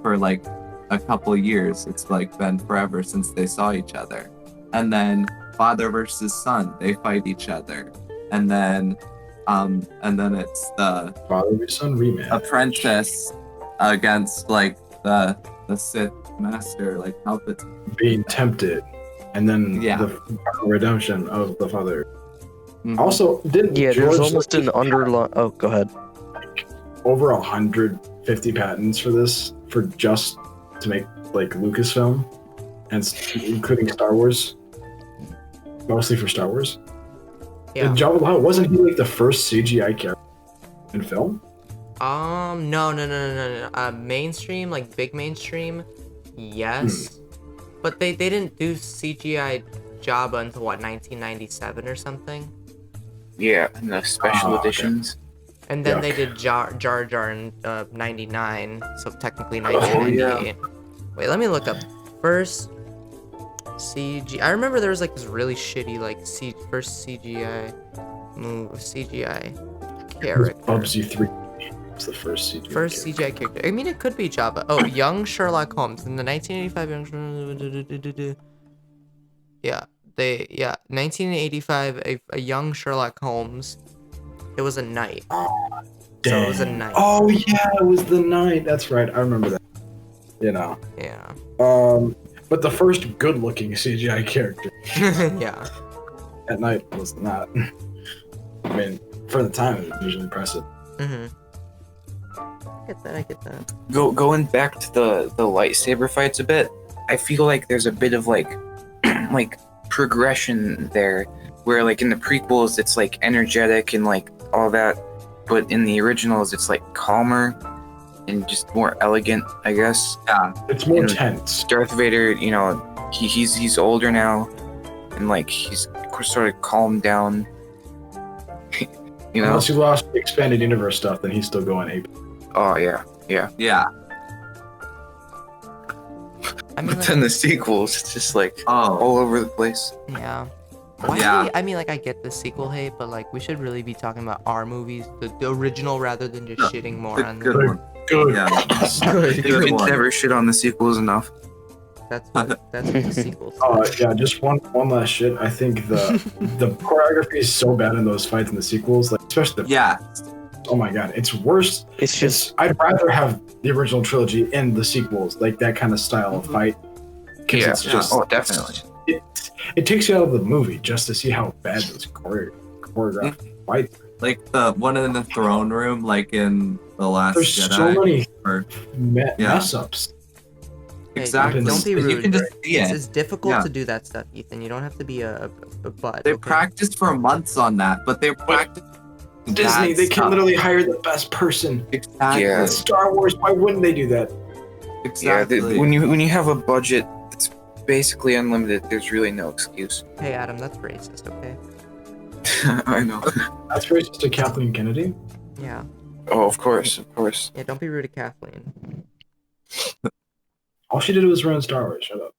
Speaker 5: for like a couple years. It's like been forever since they saw each other. And then father versus son, they fight each other. And then it's the
Speaker 2: Father v Son rematch.
Speaker 5: apprentice against like the Sith master, like Palpatine.
Speaker 2: Being tempted, and then
Speaker 5: Yeah.
Speaker 2: the redemption of the father.
Speaker 5: Mhm.
Speaker 2: Also, didn't
Speaker 4: Yeah,
Speaker 2: George
Speaker 4: there's almost an underline. Oh, go ahead.
Speaker 2: over 150 patents for this, for just to make like Lucasfilm, and including Star Wars, mostly for Star Wars.
Speaker 1: Yeah.
Speaker 2: And Jabba the Hutt, wasn't he like the first CGI character in film?
Speaker 1: No. Mainstream, like big mainstream, yes. But they didn't do CGI Jabba until what, 1997 or something?
Speaker 3: Yeah, and the special
Speaker 2: okay.
Speaker 3: editions.
Speaker 1: And then
Speaker 2: Yuck.
Speaker 1: they did Jar Jar in 99, so technically 1998. Wait, let me look up. First CG. I remember there was like this really shitty like first CGI character.
Speaker 2: Bubsy 3 was the first CGI.
Speaker 1: First
Speaker 2: character.
Speaker 1: CGI character. I mean, it could be Jabba. Oh, young Sherlock Holmes in the 1985 young. Yeah, 1985 a young Sherlock Holmes. It was a knight. So it was a knight.
Speaker 2: Oh yeah, it was the night. That's right. I remember that. You know.
Speaker 1: Yeah.
Speaker 2: But the first good-looking CGI character
Speaker 1: Yeah.
Speaker 2: at night was not. I mean, for the time, it was usually impressive.
Speaker 1: I get that.
Speaker 3: Going back to the lightsaber fights a bit. I feel like there's a bit of like like progression there, where like in the prequels it's like energetic and like all that, but in the originals it's like calmer and just more elegant, I guess.
Speaker 5: Yeah.
Speaker 2: It's more
Speaker 3: And
Speaker 2: tense.
Speaker 3: Darth Vader, you know, he's older now, and like he's sort of calmed down. You know?
Speaker 2: Unless you lost the expanded universe stuff, then he's still going ape.
Speaker 3: Oh yeah, yeah.
Speaker 5: Yeah.
Speaker 1: I mean,
Speaker 3: But
Speaker 1: like,
Speaker 3: then the sequels, it's just like
Speaker 5: Oh.
Speaker 3: all over the place.
Speaker 1: yeah. Why
Speaker 5: Yeah.
Speaker 1: I mean, like, I get the sequel hate, but like, we should really be talking about our movies, the original, rather than just
Speaker 5: No,
Speaker 1: shitting more
Speaker 5: Good,
Speaker 1: on
Speaker 5: good
Speaker 1: them.
Speaker 5: one.
Speaker 2: Good.
Speaker 5: Yeah.
Speaker 1: Good.
Speaker 3: You
Speaker 5: Good
Speaker 3: can
Speaker 5: one.
Speaker 3: never shit on the sequels enough.
Speaker 1: That's what the sequels.
Speaker 2: Yeah, just one last shit. I think the choreography is so bad in those fights in the sequels, like especially the
Speaker 5: Yeah.
Speaker 2: oh my god, it's worse.
Speaker 4: It's just
Speaker 2: I'd rather have the original trilogy in the sequels, like that kind of style of fight. 'Cause
Speaker 3: Yeah.
Speaker 2: it's just
Speaker 3: Oh, definitely.
Speaker 2: it takes you out of the movie just to see how bad those choreographed fights.
Speaker 5: Like the one in the throne room, like in The Last
Speaker 2: There's
Speaker 5: Jedi.
Speaker 2: so many
Speaker 5: or-
Speaker 2: mess
Speaker 5: Yeah.
Speaker 2: ups.
Speaker 1: Hey,
Speaker 5: Exactly.
Speaker 1: Don't be
Speaker 5: 'Cause
Speaker 1: rude.
Speaker 5: You can just see
Speaker 1: It's,
Speaker 5: it.
Speaker 1: it's difficult
Speaker 5: Yeah.
Speaker 1: to do that stuff, Ethan. You don't have to be a butt.
Speaker 5: They
Speaker 1: okay?
Speaker 5: practiced for months on that, but they practiced.
Speaker 2: Disney,
Speaker 5: bad
Speaker 2: they can
Speaker 5: stuff.
Speaker 2: literally hire the best person.
Speaker 5: Exactly.
Speaker 3: Yeah.
Speaker 2: Star Wars, why wouldn't they do that?
Speaker 5: Exactly.
Speaker 3: Yeah. When you have a budget that's basically unlimited, there's really no excuse.
Speaker 1: Hey, Adam, that's racist, okay?
Speaker 3: I know.
Speaker 2: That's racist to Kathleen Kennedy.
Speaker 1: Yeah.
Speaker 3: Oh, of course, of course.
Speaker 1: Yeah, don't be rude to Kathleen.
Speaker 2: All she did was ruin Star Wars. Shut up.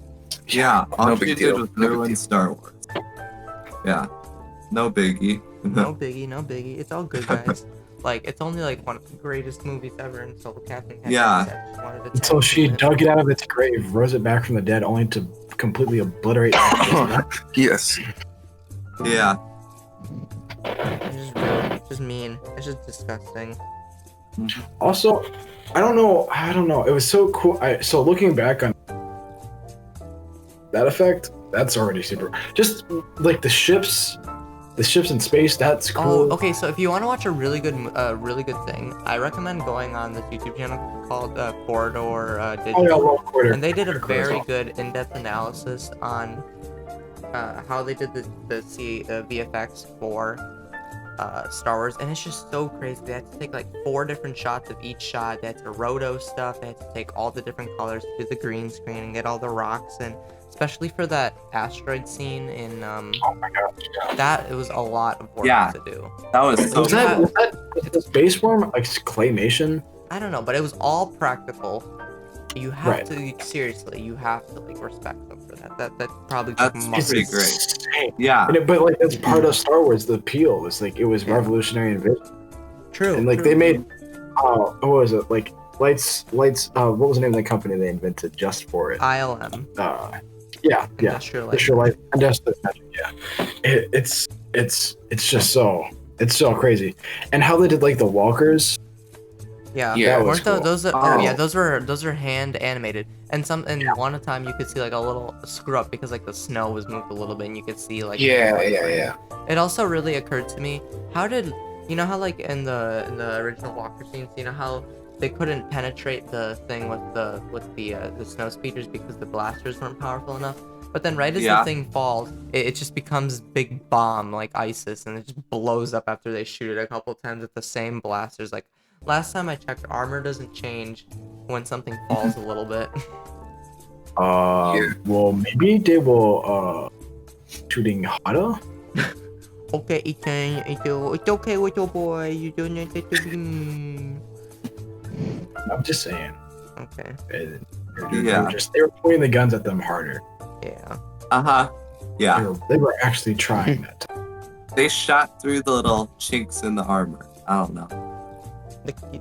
Speaker 5: Yeah. All
Speaker 3: No
Speaker 5: she
Speaker 3: big
Speaker 5: did
Speaker 3: deal.
Speaker 5: was
Speaker 3: No big
Speaker 5: ruin
Speaker 3: deal.
Speaker 5: Star Wars. Yeah. No biggie.
Speaker 1: No biggie, no biggie. It's all good, guys. Like, it's only like one of the greatest movies ever, and so Kathleen Kennedy
Speaker 5: Yeah.
Speaker 1: just wanted to
Speaker 2: Until
Speaker 1: tag
Speaker 2: she
Speaker 1: team it.
Speaker 2: dug it out of its grave, rose it back from the dead, only to completely obliterate it.
Speaker 3: Yes.
Speaker 5: Yeah.
Speaker 1: It's just mean. It's just disgusting.
Speaker 2: Also, I don't know. It was so cool. So looking back on that effect, that's already super. Just like the ships in space, that's
Speaker 1: Oh,
Speaker 2: cool.
Speaker 1: okay. So if you want to watch a really good thing, I recommend going on this YouTube channel called Corridor
Speaker 2: Oh yeah,
Speaker 1: Digital,
Speaker 2: Love Quarter.
Speaker 1: and they did a
Speaker 2: Corridor
Speaker 1: very
Speaker 2: as well.
Speaker 1: good in-depth analysis on how they did the VFX for Star Wars, and it's just so crazy. They had to take like 4 different shots of each shot. They had to roto stuff. They had to take all the different colors, do the green screen, and get all the rocks in. Especially for that asteroid scene in
Speaker 2: Oh my god.
Speaker 1: that, it was a lot of work
Speaker 5: Yeah.
Speaker 1: to do.
Speaker 5: That was so
Speaker 2: Was that the space worm like claymation?
Speaker 1: I don't know, but it was all practical. You have
Speaker 2: Right.
Speaker 1: to seriously, you have to like respect them for that. That probably took
Speaker 5: That's
Speaker 1: months.
Speaker 5: pretty great.
Speaker 2: Insane.
Speaker 5: Yeah.
Speaker 2: But like that's part of Star Wars. The appeal was like it was
Speaker 1: Yeah.
Speaker 2: revolutionary and vision.
Speaker 1: True.
Speaker 2: And like
Speaker 1: true.
Speaker 2: they made what was it like lights what was the name of the company they invented just for it?
Speaker 1: ILM.
Speaker 2: Yeah.
Speaker 1: Industrial Light.
Speaker 2: Industrial Light. Industrial Magic, yeah. It's just so crazy. And how they did like the walkers.
Speaker 1: Yeah.
Speaker 3: Yeah,
Speaker 2: that was
Speaker 1: Weren't tho-
Speaker 2: cool.
Speaker 1: those?
Speaker 5: Oh.
Speaker 1: Yeah, those were hand animated. And one time you could see like a little screw up because like the snow was moved a little bit, and you could see like.
Speaker 3: Yeah.
Speaker 1: It also really occurred to me, how did you know how like in the original Walker scenes, you know how they couldn't penetrate the thing with the snow speeders because the blasters weren't powerful enough. But then right as
Speaker 5: Yeah.
Speaker 1: the thing falls, it just becomes big bomb like ISIS, and it just blows up after they shoot it a couple times with the same blasters. Like last time I checked, armor doesn't change when something falls a little bit.
Speaker 3: Yeah.
Speaker 2: Well maybe they will shooting harder.
Speaker 1: Okay, Ethan, it's okay with your boy. You don't need to be mean.
Speaker 2: I'm just saying.
Speaker 1: Okay,
Speaker 5: Yeah.
Speaker 2: They were pointing the guns at them harder.
Speaker 1: yeah.
Speaker 5: Uh-huh. Yeah.
Speaker 2: They were actually trying that.
Speaker 5: They shot through the little chinks in the armor. I don't know.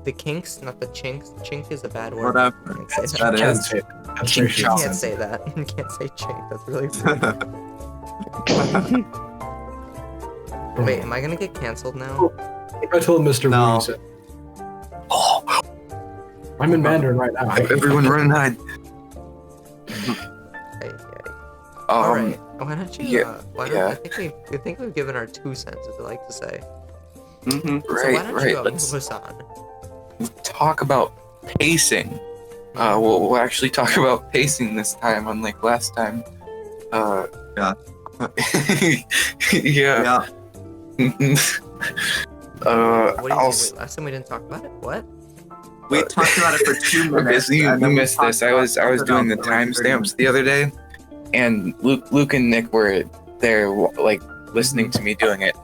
Speaker 1: The kinks, not the chinks. Chink is a bad word.
Speaker 5: Whatever.
Speaker 1: You can't say
Speaker 5: That
Speaker 1: that.
Speaker 5: is.
Speaker 2: That's
Speaker 1: You
Speaker 2: racial
Speaker 1: can't
Speaker 2: sensitive.
Speaker 1: say that. You can't say chink. That's really rude. Wait, am I gonna get canceled now?
Speaker 2: I told Mr.
Speaker 5: No.
Speaker 2: Wu you said. Oh, I'm in Mandarin right now.
Speaker 3: Everyone run and hide.
Speaker 1: Hey, All right. Why don't you?
Speaker 3: yeah, yeah.
Speaker 1: I think we've given our 2 cents, as I like to say.
Speaker 5: Mm-hmm.
Speaker 1: So why
Speaker 3: Right,
Speaker 1: don't
Speaker 3: right.
Speaker 1: you
Speaker 3: Let's
Speaker 1: move us on?
Speaker 3: talk about pacing. We'll actually talk about pacing this time, unlike last time.
Speaker 5: Yeah.
Speaker 3: Yeah.
Speaker 1: What do you
Speaker 3: I'll
Speaker 1: mean? Wait, last time we didn't talk about it? What?
Speaker 5: We talked about it for 2
Speaker 3: Okay,
Speaker 5: minutes.
Speaker 3: so you
Speaker 5: and then we
Speaker 3: missed this.
Speaker 5: talked
Speaker 3: I was
Speaker 5: about
Speaker 3: doing the
Speaker 5: something else for, like, 30
Speaker 3: timestamps the other day, and Luke and Nick were there, like listening to me doing it.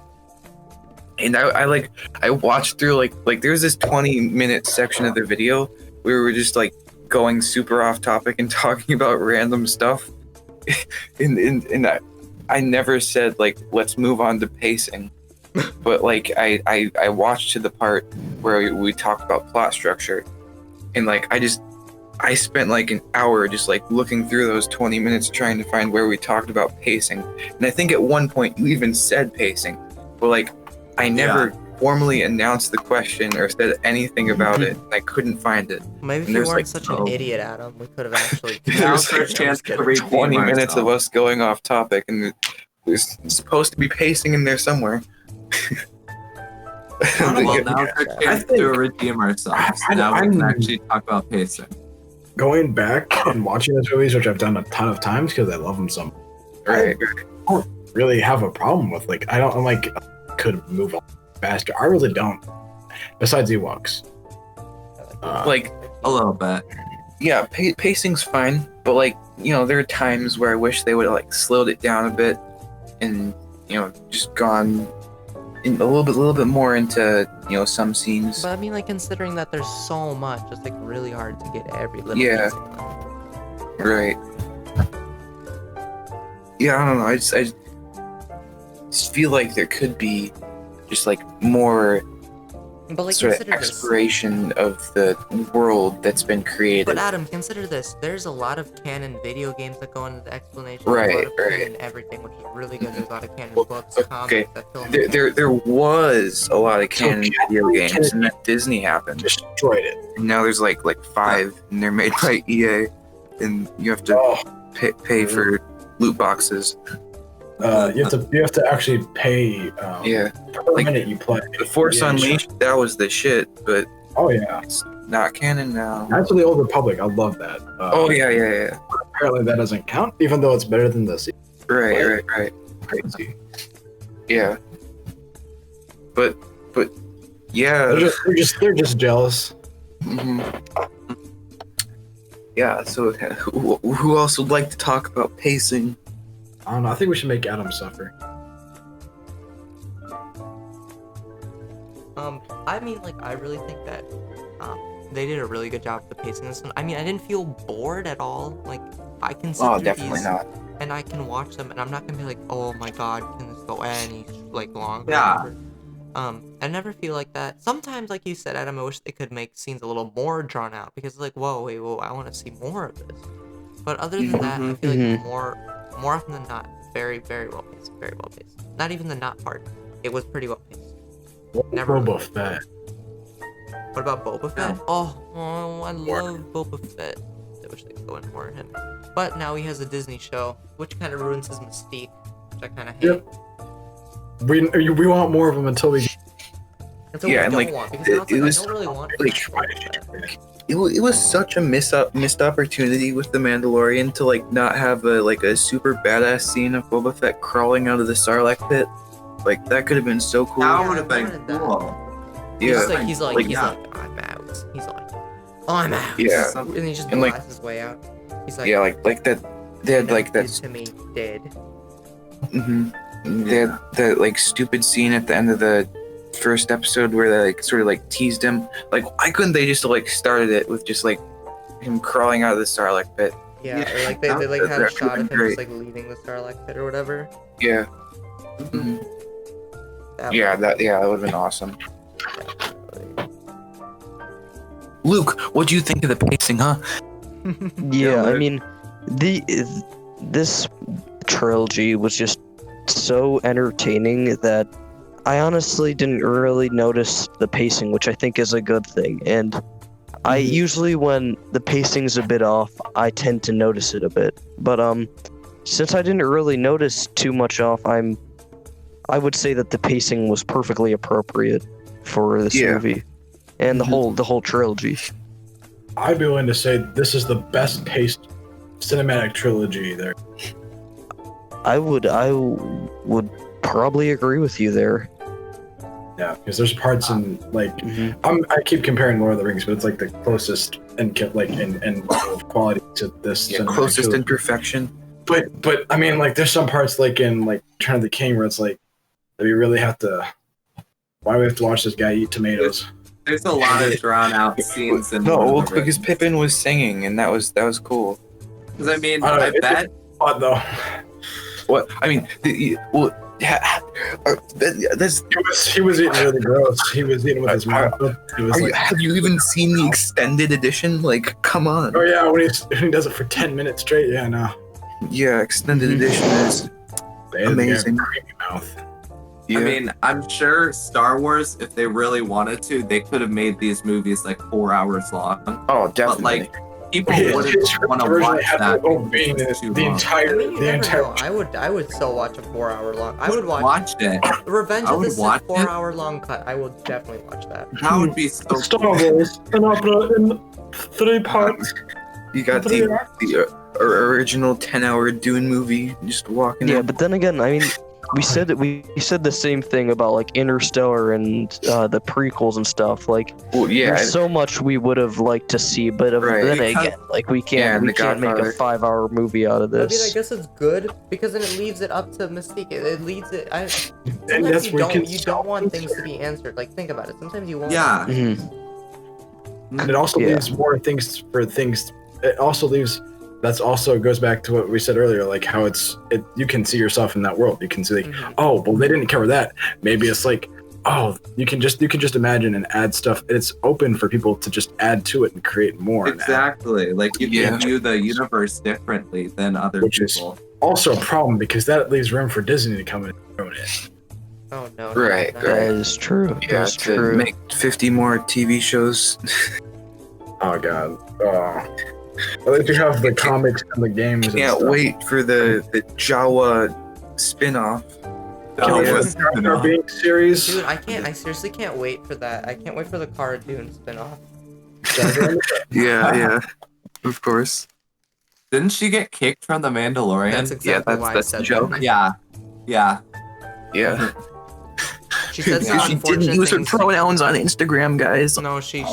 Speaker 3: And I watched through like there's this 20-minute section of the video where we were just like going super off topic and talking about random stuff. and I never said like let's move on to pacing. But like I watched to the part where we talked about plot structure, and like I spent like an hour just like looking through those 20 minutes trying to find where we talked about pacing. And I think at one point you even said pacing, but like I never formally announced the question or said anything about it. And I couldn't find it.
Speaker 1: Maybe if
Speaker 3: And
Speaker 1: you
Speaker 3: there's,
Speaker 1: weren't
Speaker 3: like,
Speaker 1: such an idiot, Adam, we could have actually.
Speaker 3: There's
Speaker 5: our chance to redeem
Speaker 3: 20 minutes of
Speaker 5: ourselves.
Speaker 3: us going off topic, and there's supposed to be pacing in there somewhere.
Speaker 5: Well, now's our
Speaker 2: I
Speaker 5: chance
Speaker 2: think-
Speaker 5: to redeem ourselves. Now we can actually talk about pacing.
Speaker 2: Going back and watching those movies, which I've done a ton of times because I love them so much,
Speaker 3: Right.
Speaker 2: really have a problem with. Like, I'm like, could move on faster. I really don't. Besides Ewoks.
Speaker 3: Like,
Speaker 5: A little bit.
Speaker 3: yeah, pacing's fine, but like, you know, there are times where I wish they would have like slowed it down a bit and, you know, just gone in a little bit more into, you know, some scenes.
Speaker 1: But I mean, like, considering that there's so much, it's like really hard to get every little
Speaker 3: Yeah.
Speaker 1: piece in.
Speaker 3: Right. Yeah, I don't know. I just feel like there could be just like more
Speaker 1: But like,
Speaker 3: sort of
Speaker 1: consider this.
Speaker 3: exploration of the world that's been created.
Speaker 1: But Adam, consider this. There's a lot of canon video games that go into the explanation.
Speaker 3: Right,
Speaker 1: A lot of
Speaker 3: right.
Speaker 1: canon everything, which is really good. There's a lot of canon
Speaker 3: Well,
Speaker 1: books,
Speaker 3: okay.
Speaker 1: comics, that film.
Speaker 3: There was a lot of canon
Speaker 2: So
Speaker 3: video games,
Speaker 2: canon-
Speaker 3: and then Disney happened.
Speaker 2: Destroyed it.
Speaker 3: And now there's like 5, and they're made by EA, and you have to
Speaker 2: Oh,
Speaker 3: pay for loot boxes.
Speaker 2: you have to actually pay
Speaker 3: Yeah,
Speaker 2: per
Speaker 3: like,
Speaker 2: minute you play.
Speaker 3: The Force
Speaker 2: Yeah,
Speaker 3: Unleashed, that was the shit, but
Speaker 2: Oh yeah,
Speaker 3: it's not canon now.
Speaker 2: that's the Old Republic. I love that.
Speaker 3: Oh yeah.
Speaker 2: Apparently that doesn't count, even though it's better than the sequel.
Speaker 3: Right.
Speaker 2: Crazy.
Speaker 3: Yeah. But yeah.
Speaker 2: They're just jealous.
Speaker 3: Mhm. Yeah, so who else would like to talk about pacing?
Speaker 2: I don't know. I think we should make Adam suffer.
Speaker 1: I mean, like, I really think that they did a really good job of the pacing in this one. I mean, I didn't feel bored at all. Like, I can sit
Speaker 3: Oh,
Speaker 1: through
Speaker 3: definitely
Speaker 1: these
Speaker 3: not.
Speaker 1: and I can watch them, and I'm not gonna be like, oh my god, can this go any like longer?
Speaker 5: Yeah.
Speaker 1: Or whatever. I never feel like that. Sometimes, like you said, Adam, I wish they could make scenes a little more drawn out because it's like, whoa, I want to see more of this. But other than that, I feel like more often than not, very, very well paced, very well paced. Not even the not part. It was pretty well paced. Never
Speaker 2: Boba
Speaker 1: really-
Speaker 2: Fett.
Speaker 1: What about Boba Fett?
Speaker 5: Yeah.
Speaker 1: Oh, I love Boba Fett. I wish they could go in more of him. But now he has a Disney show, which kind of ruins his mystique, which I kind of hate.
Speaker 2: Yep. We want more of them until we.
Speaker 1: Until
Speaker 3: Yeah,
Speaker 1: we
Speaker 3: and,
Speaker 1: don't
Speaker 3: like,
Speaker 1: want, because now it's
Speaker 3: it
Speaker 1: like,
Speaker 3: was,
Speaker 1: I don't really want
Speaker 3: like,
Speaker 1: Boba Fett.
Speaker 3: it was such a missed opportunity with the Mandalorian to like not have a super badass scene of Boba Fett crawling out of the Sarlacc pit. Like that could have been so cool.
Speaker 5: That
Speaker 1: Yeah,
Speaker 5: would
Speaker 1: I
Speaker 5: have been
Speaker 1: wanted that.
Speaker 5: cool.
Speaker 3: Yeah,
Speaker 1: He's
Speaker 3: like,
Speaker 1: like,
Speaker 5: yeah.
Speaker 1: I'm out. He's like, I'm out.
Speaker 3: Yeah.
Speaker 1: And he just
Speaker 3: And, like-
Speaker 1: blasts his way out. He's like,
Speaker 3: yeah, like that. They had like
Speaker 1: "Did
Speaker 3: that.
Speaker 1: to me, dead.
Speaker 3: They had that like stupid scene at the end of the first episode where they like sort of like teased him. Like, why couldn't they just like started it with just like him crawling out of the Sarlacc pit?
Speaker 1: Yeah,
Speaker 5: Yeah,
Speaker 1: or like they
Speaker 3: that-
Speaker 1: like had a
Speaker 3: that
Speaker 1: shot of
Speaker 3: would've
Speaker 1: him
Speaker 3: been
Speaker 1: just like leaving the Starlight Pit or whatever.
Speaker 3: Yeah.
Speaker 1: That
Speaker 3: Yeah, that would have been awesome. Luke, what do you think of the pacing, huh?
Speaker 4: Yeah, I
Speaker 5: Luke.
Speaker 4: mean, this trilogy was just so entertaining that I honestly didn't really notice the pacing, which I think is a good thing. And I usually, when the pacing's a bit off, I tend to notice it a bit. But since I didn't really notice too much off, I would say that the pacing was perfectly appropriate for this
Speaker 3: Yeah.
Speaker 4: movie and the whole trilogy.
Speaker 2: I'd be willing to say this is the best paced cinematic trilogy there.
Speaker 4: I would probably agree with you there.
Speaker 2: Yeah, because there's parts in like
Speaker 4: Mhm.
Speaker 2: I keep comparing Lord of the Rings, but it's like the closest and in quality to this.
Speaker 3: Yeah,
Speaker 2: cinematic
Speaker 3: closest
Speaker 2: trilogy.
Speaker 3: in perfection.
Speaker 2: But I mean, like there's some parts like in like Return of the King where it's like, do we really have to? Why do we have to watch this guy eat tomatoes?
Speaker 5: There's a lot of drawn out scenes in
Speaker 3: No,
Speaker 5: Lord
Speaker 3: well,
Speaker 5: of the
Speaker 3: because
Speaker 5: Rings.
Speaker 3: Pippin was singing, and that was cool.
Speaker 5: Because I mean,
Speaker 2: I don't know,
Speaker 5: I
Speaker 2: it's
Speaker 5: bet
Speaker 2: But though,
Speaker 3: What I mean, that's.
Speaker 2: he was eating really gross. He was eating with his mouth. He was like,
Speaker 3: Have you even seen the extended edition? Like, come on.
Speaker 2: oh yeah, when he does it for 10 minutes straight. Yeah, no,
Speaker 3: Yeah, extended edition is
Speaker 2: they had the guy
Speaker 3: amazing.
Speaker 2: creamy mouth.
Speaker 3: Yeah.
Speaker 5: I mean, I'm sure Star Wars, if they really wanted to, they could have made these movies like 4 hours long.
Speaker 3: Oh,
Speaker 5: But
Speaker 3: definitely.
Speaker 5: like, people
Speaker 2: Yeah,
Speaker 5: wouldn't
Speaker 2: his
Speaker 5: want to
Speaker 2: originally
Speaker 5: watch
Speaker 2: had
Speaker 5: that.
Speaker 2: the
Speaker 5: because
Speaker 2: being
Speaker 5: it's too
Speaker 2: the
Speaker 5: long.
Speaker 2: entire
Speaker 1: I mean, you
Speaker 2: the
Speaker 1: never
Speaker 2: entire.
Speaker 1: know. I would still watch a 4-hour long. I would watch
Speaker 5: Watch it.
Speaker 1: Revenge
Speaker 5: I
Speaker 1: of
Speaker 5: would
Speaker 1: the Sith
Speaker 5: watch it.
Speaker 1: 4-hour long cut. I will definitely watch that.
Speaker 5: That would be so
Speaker 2: Star
Speaker 5: cool.
Speaker 2: Wars an opera in 3 parts.
Speaker 3: You got the original 10-hour Dune movie just walking
Speaker 4: Yeah,
Speaker 3: in.
Speaker 4: but then again, I mean, we said the same thing about like Interstellar and the prequels and stuff. Like,
Speaker 3: Well, yeah,
Speaker 4: there's so much we would have liked to see, but
Speaker 3: Right.
Speaker 4: then
Speaker 5: Because-
Speaker 4: again, like we
Speaker 3: Yeah,
Speaker 4: can't
Speaker 3: and The
Speaker 4: make a
Speaker 3: Godfather.
Speaker 4: 5-hour movie out of
Speaker 1: I mean, I
Speaker 4: this.
Speaker 1: guess it's good because then it leaves it up to Mystique. It leads it.
Speaker 2: And
Speaker 1: Sometimes
Speaker 2: that's where
Speaker 1: you don't want things to be answered. Like, think about it. Sometimes you want.
Speaker 5: Yeah.
Speaker 4: Mhm.
Speaker 2: And it also
Speaker 4: Yeah.
Speaker 2: leaves more things for things. It also leaves. That's also goes back to what we said earlier, like how you can see yourself in that world. You can see like,
Speaker 1: Mhm.
Speaker 2: oh, well, they didn't cover that. Maybe it's like, oh, you can just imagine and add stuff. It's open for people to just add to it and create more. and add.
Speaker 5: Exactly. Like you
Speaker 3: Yeah.
Speaker 5: can view the universe differently than other
Speaker 2: Which is-
Speaker 5: people.
Speaker 2: Also a problem because that leaves room for Disney to come in and ruin it.
Speaker 1: Oh no.
Speaker 3: Right,
Speaker 1: no,
Speaker 4: That is true.
Speaker 3: Yeah,
Speaker 4: That's
Speaker 3: to
Speaker 4: true.
Speaker 3: make 50 more TV shows.
Speaker 2: Oh god. At least you have the comics and the games. and
Speaker 3: Can't
Speaker 2: stuff.
Speaker 3: wait for the Jawa spin-off.
Speaker 2: Can't
Speaker 5: Oh,
Speaker 2: wait for
Speaker 5: yes.
Speaker 2: the Jar Jar Binks series.
Speaker 1: Dude, I seriously can't wait for that. I can't wait for the Cara Dune spin-off.
Speaker 3: Yeah, of course.
Speaker 5: Didn't she get kicked from the Mandalorian?
Speaker 1: That's exactly why
Speaker 3: that's
Speaker 1: I
Speaker 3: the
Speaker 1: said
Speaker 3: joke.
Speaker 1: that.
Speaker 5: Yeah. Yeah.
Speaker 3: Yeah.
Speaker 1: She said
Speaker 5: Yeah.
Speaker 1: some
Speaker 3: She
Speaker 1: unfortunate
Speaker 3: didn't use her
Speaker 1: things.
Speaker 3: pronouns on Instagram, guys.
Speaker 1: No, she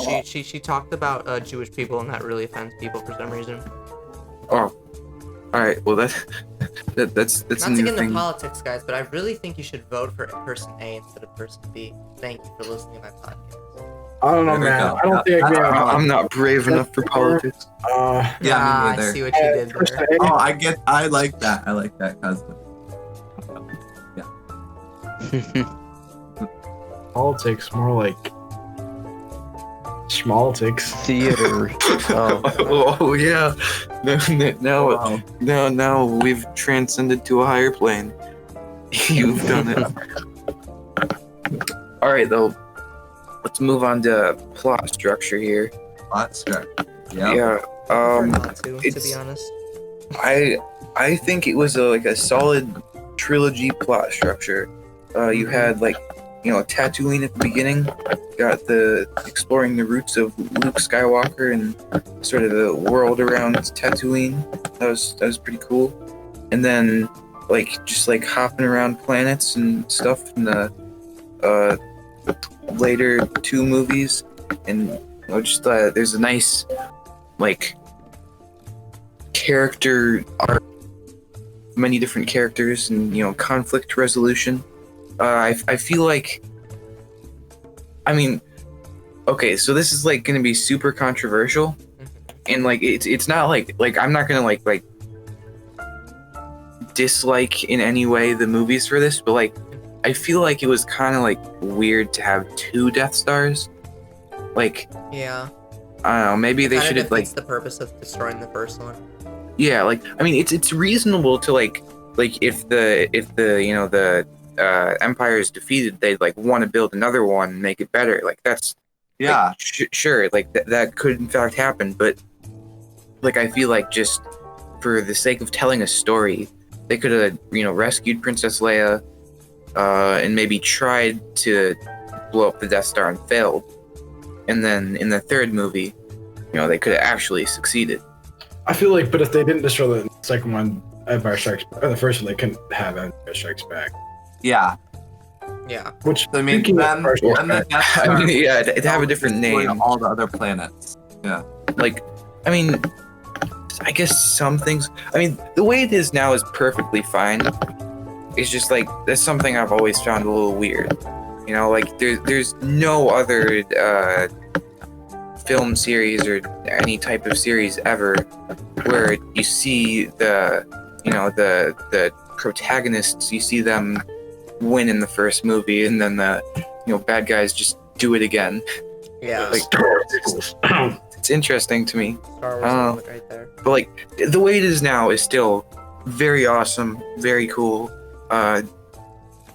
Speaker 1: talked about Jewish people, and that really offends people for some reason.
Speaker 3: Oh. Alright, well that's a
Speaker 1: Not
Speaker 3: new
Speaker 1: to get into
Speaker 3: thing.
Speaker 1: politics, guys, but I really think you should vote for person A instead of person B. Thank you for listening to my podcast.
Speaker 2: I don't know,
Speaker 5: There we
Speaker 2: man.
Speaker 5: go.
Speaker 2: I don't think I can.
Speaker 3: I'm not brave enough for politics.
Speaker 5: Yeah, me
Speaker 1: Ah,
Speaker 5: neither.
Speaker 1: I see what you did
Speaker 2: Person
Speaker 1: there.
Speaker 2: A,
Speaker 5: Oh, I like that. I like that, cousin.
Speaker 2: politics, more like schmaltics.
Speaker 4: Theater. Oh.
Speaker 3: Oh yeah. Now we've transcended to a higher plane. You've done it. Alright though. Let's move on to plot structure here.
Speaker 5: Plot structure. Yeah.
Speaker 3: Yeah.
Speaker 1: Prefer not to be
Speaker 3: it's-
Speaker 1: honest.
Speaker 3: I think it was a solid trilogy plot structure. You had Tatooine at the beginning, got the exploring the roots of Luke Skywalker and sort of the world around Tatooine. That was pretty cool. And then just hopping around planets and stuff in the later 2 movies, and there's a nice character arc, many different characters, and conflict resolution. I feel like, I mean, okay, so this is gonna be super controversial, and it's not I'm not gonna dislike in any way the movies for this, but I feel like it was kind of weird to have 2 Death Stars.
Speaker 1: Yeah.
Speaker 3: I don't know, maybe they
Speaker 1: Kinda
Speaker 3: should have
Speaker 1: defeats the purpose of destroying the first one.
Speaker 3: yeah, I mean it's reasonable to if the Empire is defeated, they'd want to build another one and make it better. That's
Speaker 5: Yeah.
Speaker 3: sure, that could in fact happen, but I feel just for the sake of telling a story, they could have rescued Princess Leia, and maybe tried to blow up the Death Star and failed, and then in the 3rd movie, they could have actually succeeded.
Speaker 2: I feel like, but if they didn't destroy the second one, Empire Strikes Back, or the first one, they couldn't have Empire Strikes Back.
Speaker 5: Yeah.
Speaker 1: Yeah.
Speaker 2: Which,
Speaker 5: I mean,
Speaker 2: speaking of
Speaker 5: then
Speaker 2: Empire Strikes
Speaker 5: when the
Speaker 2: Back,
Speaker 5: Death
Speaker 3: I
Speaker 5: Star
Speaker 3: mean, yeah, it'd have a different
Speaker 5: destroyed
Speaker 3: name.
Speaker 5: all the other planets. Yeah.
Speaker 3: Like, I mean, I guess some things. I mean, the way it is now is perfectly fine. It's just like that's something I've always found a little weird. Like there's no other film series or any type of series ever where you see the protagonists, you see them win in the first movie, and then the bad guys just do it again.
Speaker 1: Yeah.
Speaker 3: Like, it's interesting to me.
Speaker 1: Star Wars moment right there.
Speaker 3: But like the way it is now is still very awesome, very cool.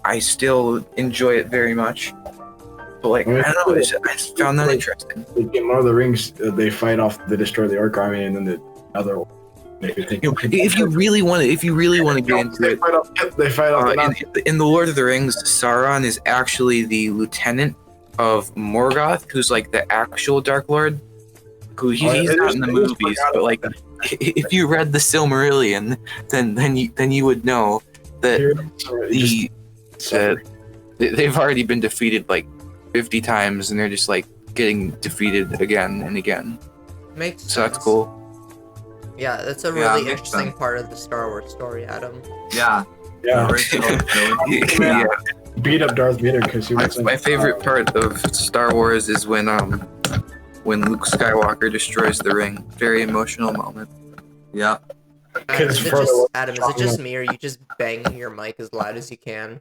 Speaker 3: I still enjoy it very much. But like I don't know, I just found that interesting.
Speaker 2: in Lord of the Rings, they fight off, they destroy the Orc army, and then the other.
Speaker 3: If you really want to get into it,
Speaker 2: they fight off.
Speaker 3: in the Lord of the Rings, Sauron is actually the lieutenant of Morgoth, who's like the actual Dark Lord. He's not in the movies, but like if you read the Silmarillion, then you would know that they've already been defeated like 50 times, and they're just like getting defeated again and again.
Speaker 1: Makes sense.
Speaker 3: So that's cool.
Speaker 1: Yeah, that's a
Speaker 5: Yeah,
Speaker 1: really
Speaker 5: makes
Speaker 1: interesting
Speaker 5: sense.
Speaker 1: part of the Star Wars story, Adam.
Speaker 5: Yeah.
Speaker 2: Yeah.
Speaker 5: The original trilogy.
Speaker 3: Yeah.
Speaker 2: Beat up Darth Vader because he was.
Speaker 3: My favorite part of Star Wars is when Luke Skywalker destroys the ring. Very emotional moment.
Speaker 5: Yeah.
Speaker 1: Adam,
Speaker 2: Kids
Speaker 1: is it
Speaker 2: further
Speaker 1: just,
Speaker 2: away.
Speaker 1: Adam, is it just me, or you just bang your mic as loud as you can?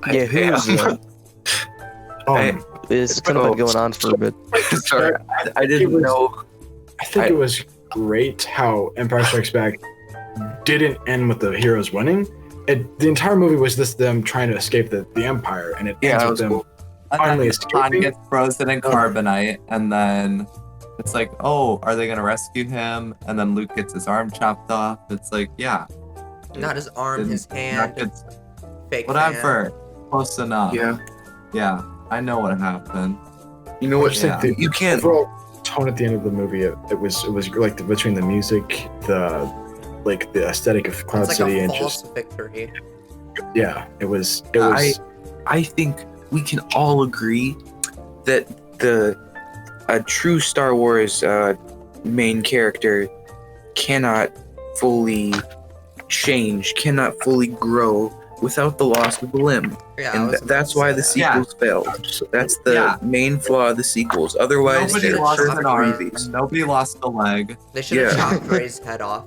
Speaker 4: Yeah, who was that? It's kind of been going on for a bit.
Speaker 3: Sorry, I didn't know.
Speaker 2: I think it was great how Empire Strikes Back didn't end with the heroes winning. The entire movie was just them trying to escape the Empire, and it ends
Speaker 3: that
Speaker 2: with
Speaker 3: was
Speaker 2: them
Speaker 3: cool.
Speaker 2: finally
Speaker 5: And then Han
Speaker 2: escaping.
Speaker 5: gets frozen in carbonite, and then it's like, oh, are they gonna rescue him? And then Luke gets his arm chopped off. It's like, yeah.
Speaker 1: Not his arm, his
Speaker 5: Not
Speaker 1: hand,
Speaker 5: good-
Speaker 1: fake
Speaker 5: Whatever. Close enough.
Speaker 3: Yeah,
Speaker 5: Yeah. I know what happened.
Speaker 3: you know what?
Speaker 5: Yeah.
Speaker 3: You can't.
Speaker 2: Overall tone at the end of the movie, it was like between the music, the aesthetic of Cloud
Speaker 1: It's like
Speaker 2: City,
Speaker 1: a
Speaker 2: and
Speaker 1: false
Speaker 2: just
Speaker 1: victory.
Speaker 2: it was.
Speaker 3: I think we can all agree that a true Star Wars main character cannot fully change, cannot fully grow without the loss of the limb.
Speaker 1: Yeah, I
Speaker 3: And
Speaker 1: was about
Speaker 3: that's
Speaker 1: to
Speaker 3: why
Speaker 1: say
Speaker 3: the
Speaker 1: that.
Speaker 3: sequels failed. That's the
Speaker 5: Yeah.
Speaker 3: main flaw of the sequels. Otherwise,
Speaker 5: Nobody
Speaker 3: they're
Speaker 5: lost
Speaker 3: perfect
Speaker 5: an arm.
Speaker 3: movies.
Speaker 5: Nobody lost a leg.
Speaker 1: They should have
Speaker 3: Yeah.
Speaker 1: chopped Rey's head off.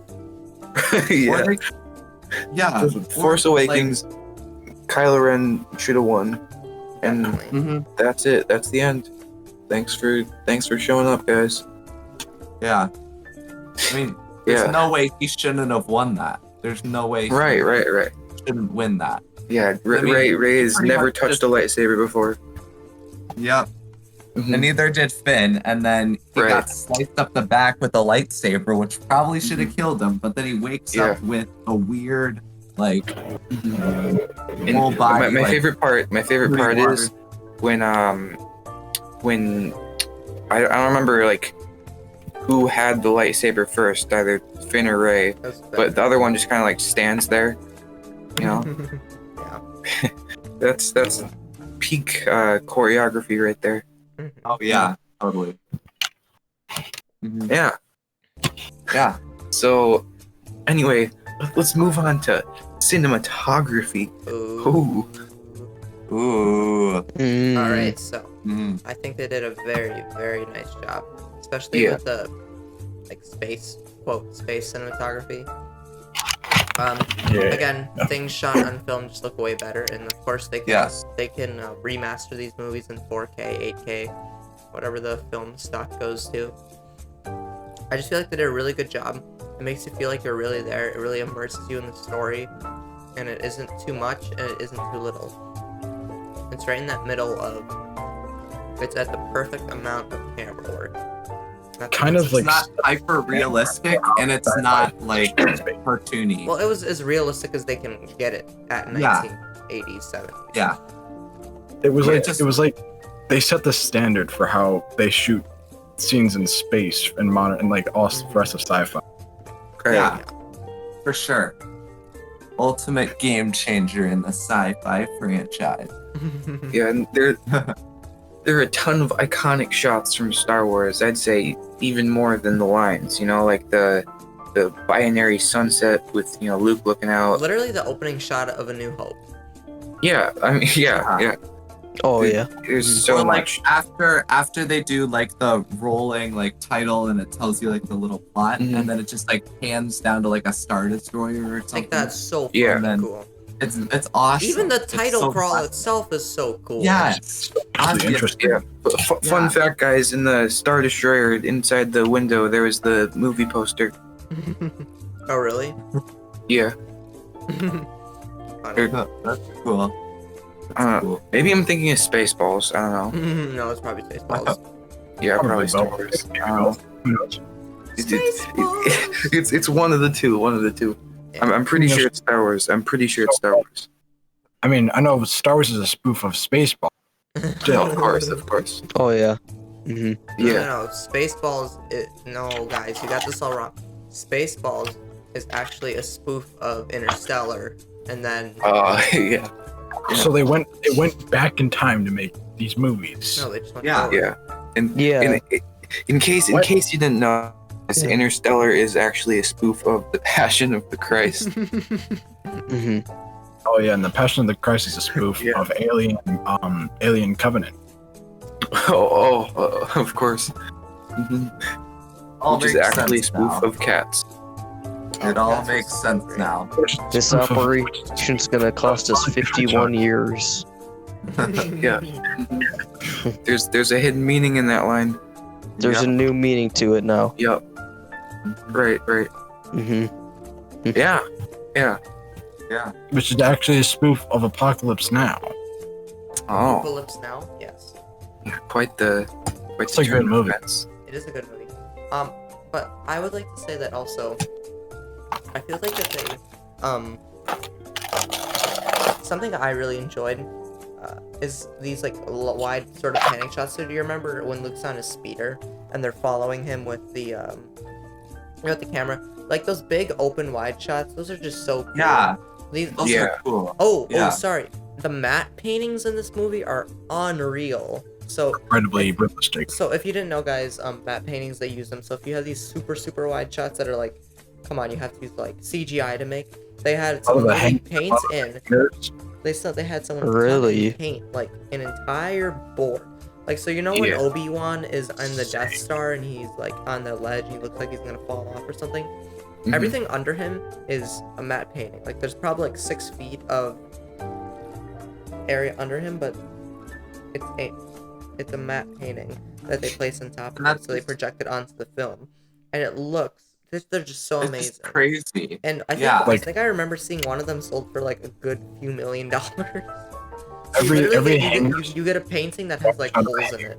Speaker 3: Yeah.
Speaker 5: Or they- yeah.
Speaker 3: Force Awakens, Kylo Ren should have won, and
Speaker 1: Definitely.
Speaker 5: Mhm.
Speaker 3: that's it. That's the end. Thanks for showing up, guys.
Speaker 5: Yeah. I mean, there's
Speaker 3: Yeah.
Speaker 5: no way he shouldn't have won that. There's no way he
Speaker 3: Right.
Speaker 5: shouldn't win that.
Speaker 3: Yeah,
Speaker 5: I mean,
Speaker 3: Ray has
Speaker 5: pretty
Speaker 3: never
Speaker 5: much
Speaker 3: touched
Speaker 5: just-
Speaker 3: a lightsaber before.
Speaker 5: Yep.
Speaker 3: Mhm.
Speaker 5: And neither did Finn. And then he
Speaker 3: Right.
Speaker 5: got sliced up the back with a lightsaber, which probably should have killed him. But then he wakes up with a weird, like,
Speaker 3: And
Speaker 5: whole body.
Speaker 3: my
Speaker 5: like,
Speaker 3: favorite part
Speaker 5: pretty
Speaker 3: is when I don't remember like who had the lightsaber first, either Finn or Ray,
Speaker 1: That was
Speaker 3: but the other one just kind of like stands there. You know,
Speaker 1: Yeah.
Speaker 3: that's peak choreography right there.
Speaker 5: Oh, yeah. Totally. Mhm.
Speaker 3: Yeah.
Speaker 5: Yeah.
Speaker 3: So, anyway, let's move on to cinematography.
Speaker 1: Ooh.
Speaker 3: Ooh.
Speaker 5: Ooh.
Speaker 4: Mm.
Speaker 1: All right, so
Speaker 5: Mm.
Speaker 1: I think they did a very, very nice job, especially
Speaker 3: Yeah.
Speaker 1: with the space cinematography.
Speaker 2: Yeah.
Speaker 1: Again, things shot on film just look way better, and of course they can
Speaker 5: Yes.
Speaker 1: remaster these movies in 4K, 8K, whatever the film stock goes to. I just feel like they did a really good job. It makes you feel like you're really there. It really immerses you in the story, and it isn't too much and it isn't too little. It's right in that middle of. It's at the perfect amount of camera work. That's
Speaker 2: Kind
Speaker 1: what
Speaker 2: of
Speaker 5: It's
Speaker 2: like
Speaker 5: not hyper realistic, and it's not like cartoony.
Speaker 1: Well, it was as realistic as they can get it at
Speaker 5: Yeah.
Speaker 1: 1980s, 70s.
Speaker 5: Yeah.
Speaker 2: it was
Speaker 5: Yeah,
Speaker 2: like
Speaker 5: just-
Speaker 2: it was like they set the standard for how they shoot scenes in space and modern and like all the rest of sci-fi.
Speaker 3: Right.
Speaker 5: Yeah, for sure. Ultimate game changer in the sci-fi franchise.
Speaker 3: Yeah, and there are a ton of iconic shots from Star Wars. I'd say even more than the lines. You know, like the binary sunset with Luke looking out.
Speaker 1: Literally the opening shot of A New Hope.
Speaker 3: Yeah, I mean, yeah.
Speaker 4: Oh yeah.
Speaker 3: There's so
Speaker 5: Or like
Speaker 3: much.
Speaker 5: after they do like the rolling like title and it tells you like the little plot
Speaker 3: Mhm.
Speaker 5: and then it just like pans down to like a Star Destroyer or
Speaker 1: I
Speaker 5: something.
Speaker 1: think that's so
Speaker 3: Yeah.
Speaker 1: fucking
Speaker 5: And then-
Speaker 1: cool.
Speaker 5: It's awesome.
Speaker 1: Even the
Speaker 5: It's
Speaker 1: title
Speaker 5: so
Speaker 1: crawl
Speaker 5: fun.
Speaker 1: itself is so cool.
Speaker 5: Yes.
Speaker 2: Really
Speaker 5: Obvious.
Speaker 2: interesting.
Speaker 3: Yeah. Fun
Speaker 5: Yeah.
Speaker 3: fact, guys, in the Star Destroyer, inside the window, there was the movie poster.
Speaker 1: Oh really?
Speaker 3: Yeah.
Speaker 1: Funny.
Speaker 5: That's cool. That's cool.
Speaker 3: Maybe I'm thinking of Spaceballs. I don't know.
Speaker 1: No, it's probably Spaceballs.
Speaker 3: Yeah, probably Star
Speaker 2: both.
Speaker 3: Wars. I don't know.
Speaker 2: Who knows?
Speaker 3: It's one of the two. One of the two. I'm pretty sure it's Star Wars. I'm pretty sure it's Star Wars.
Speaker 2: I mean, I know Star Wars is a spoof of Spaceball.
Speaker 3: Oh, of course.
Speaker 4: Oh yeah. Hmm.
Speaker 3: Yeah.
Speaker 1: No, Spaceballs. No, guys, you got this all wrong. Spaceballs is actually a spoof of Interstellar, and then
Speaker 3: Yeah.
Speaker 2: So they went back in time to make these movies.
Speaker 1: no, they just went
Speaker 5: Yeah.
Speaker 1: forward.
Speaker 3: Yeah. And
Speaker 4: Yeah.
Speaker 3: in case
Speaker 2: What?
Speaker 3: you didn't know,
Speaker 4: Yeah.
Speaker 3: Interstellar is actually a spoof of the Passion of the Christ.
Speaker 4: Hmm.
Speaker 2: Oh yeah, and the Passion of the Christ is a spoof
Speaker 3: Yeah.
Speaker 2: of Alien Covenant.
Speaker 3: Of course.
Speaker 5: All
Speaker 3: Which is
Speaker 5: makes
Speaker 3: actually a
Speaker 5: sense
Speaker 3: spoof
Speaker 5: now.
Speaker 3: of cats.
Speaker 5: It all
Speaker 1: Cats
Speaker 5: makes
Speaker 1: was so
Speaker 5: sense
Speaker 1: great.
Speaker 5: now.
Speaker 4: This
Speaker 2: Spoof of-
Speaker 4: operation's gonna cost us 51 years.
Speaker 3: Yeah. There's a hidden meaning in that line.
Speaker 4: There's a new meaning to it now.
Speaker 3: Yup. Right.
Speaker 4: Hmm.
Speaker 3: Yeah.
Speaker 5: Yeah.
Speaker 2: Which is actually a spoof of Apocalypse Now.
Speaker 3: Oh,
Speaker 1: Apocalypse Now. Yes,
Speaker 3: quite the
Speaker 2: It's a good
Speaker 3: turn of
Speaker 2: movie.
Speaker 3: events.
Speaker 1: it is a good movie. But I would like to say that also. I feel like that they something I really enjoyed is these like wide sort of panning shots. So do you remember when Luke's on his speeder and they're following him with the camera? Like those big open wide shots. Those are just so cool.
Speaker 5: Yeah.
Speaker 1: These,
Speaker 5: Those
Speaker 3: Yeah.
Speaker 5: are cool.
Speaker 1: oh,
Speaker 5: Yeah.
Speaker 1: sorry. The matte paintings in this movie are unreal. So
Speaker 2: Incredibly realistic.
Speaker 1: so if you didn't know, guys, matte paintings, they use them. So if you have these super wide shots that are like, come on, you have to use like CGI to make. They had someone
Speaker 2: the
Speaker 1: putting
Speaker 2: hang-
Speaker 1: paints in. They had someone
Speaker 4: Really?
Speaker 1: come and paint like an entire board. Like, so you know when
Speaker 3: Yeah.
Speaker 1: Obi-Wan is on the Death Star and he's like on the ledge and he looks like he's gonna fall off or something?
Speaker 3: Mhm.
Speaker 1: Everything under him is a matte painting. Like there's probably like 6 feet of area under him, but it's a matte painting that they place on top of it, so they project it onto the film, and it looks they're just so
Speaker 5: It's
Speaker 1: amazing.
Speaker 5: just crazy.
Speaker 1: And I think
Speaker 5: Yeah.
Speaker 1: I think I remember seeing one of them sold for like a good few $1 million.
Speaker 2: Every
Speaker 1: You get a painting that has like holes in it.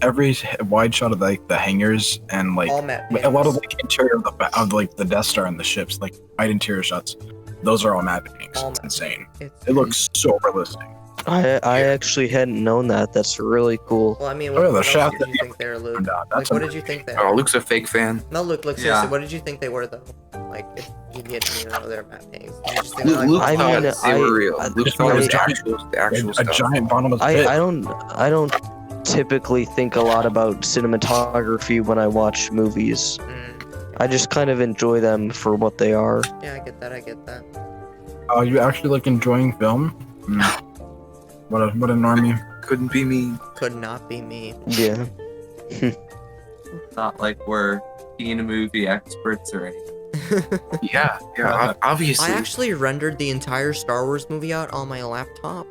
Speaker 2: every wide shot of like the hangars and like
Speaker 1: All matte
Speaker 2: a lot of
Speaker 1: paintings.
Speaker 2: like interior of like the Death Star and the ships, like wide interior shots. Those are all matte paintings.
Speaker 1: All
Speaker 2: It's
Speaker 1: matte.
Speaker 2: insane.
Speaker 1: It's,
Speaker 2: It looks so realistic.
Speaker 4: I actually hadn't known that. That's really cool.
Speaker 1: well, I mean,
Speaker 2: Oh, yeah,
Speaker 1: what
Speaker 2: the
Speaker 1: else
Speaker 2: shaft
Speaker 1: did you
Speaker 2: that
Speaker 1: think they were, Luke?
Speaker 2: turned out. That's
Speaker 1: Like, what did you think they
Speaker 3: Oh,
Speaker 1: were?
Speaker 3: Luke's a fake fan.
Speaker 1: No, Luke, seriously,
Speaker 5: Yeah.
Speaker 1: what did you think they were though? Like, if you didn't even know they were matte paintings, did you just think they're like,
Speaker 3: Luke
Speaker 4: I
Speaker 3: thought
Speaker 4: mean,
Speaker 3: they were
Speaker 4: I-
Speaker 3: real.
Speaker 4: I-
Speaker 3: Luke
Speaker 2: Just
Speaker 3: thought it was
Speaker 2: a giant-
Speaker 3: the actual
Speaker 2: a
Speaker 3: stuff.
Speaker 2: giant bottomless pit.
Speaker 4: I don't typically think a lot about cinematography when I watch movies. I just kind of enjoy them for what they are.
Speaker 1: yeah, I get that.
Speaker 2: You actually like enjoying film? What a normie.
Speaker 3: Couldn't be me.
Speaker 1: Could not be me.
Speaker 4: Yeah.
Speaker 5: It's not like we're teen movie experts or anything.
Speaker 3: Yeah, obviously.
Speaker 1: I actually rendered the entire Star Wars movie out on my laptop.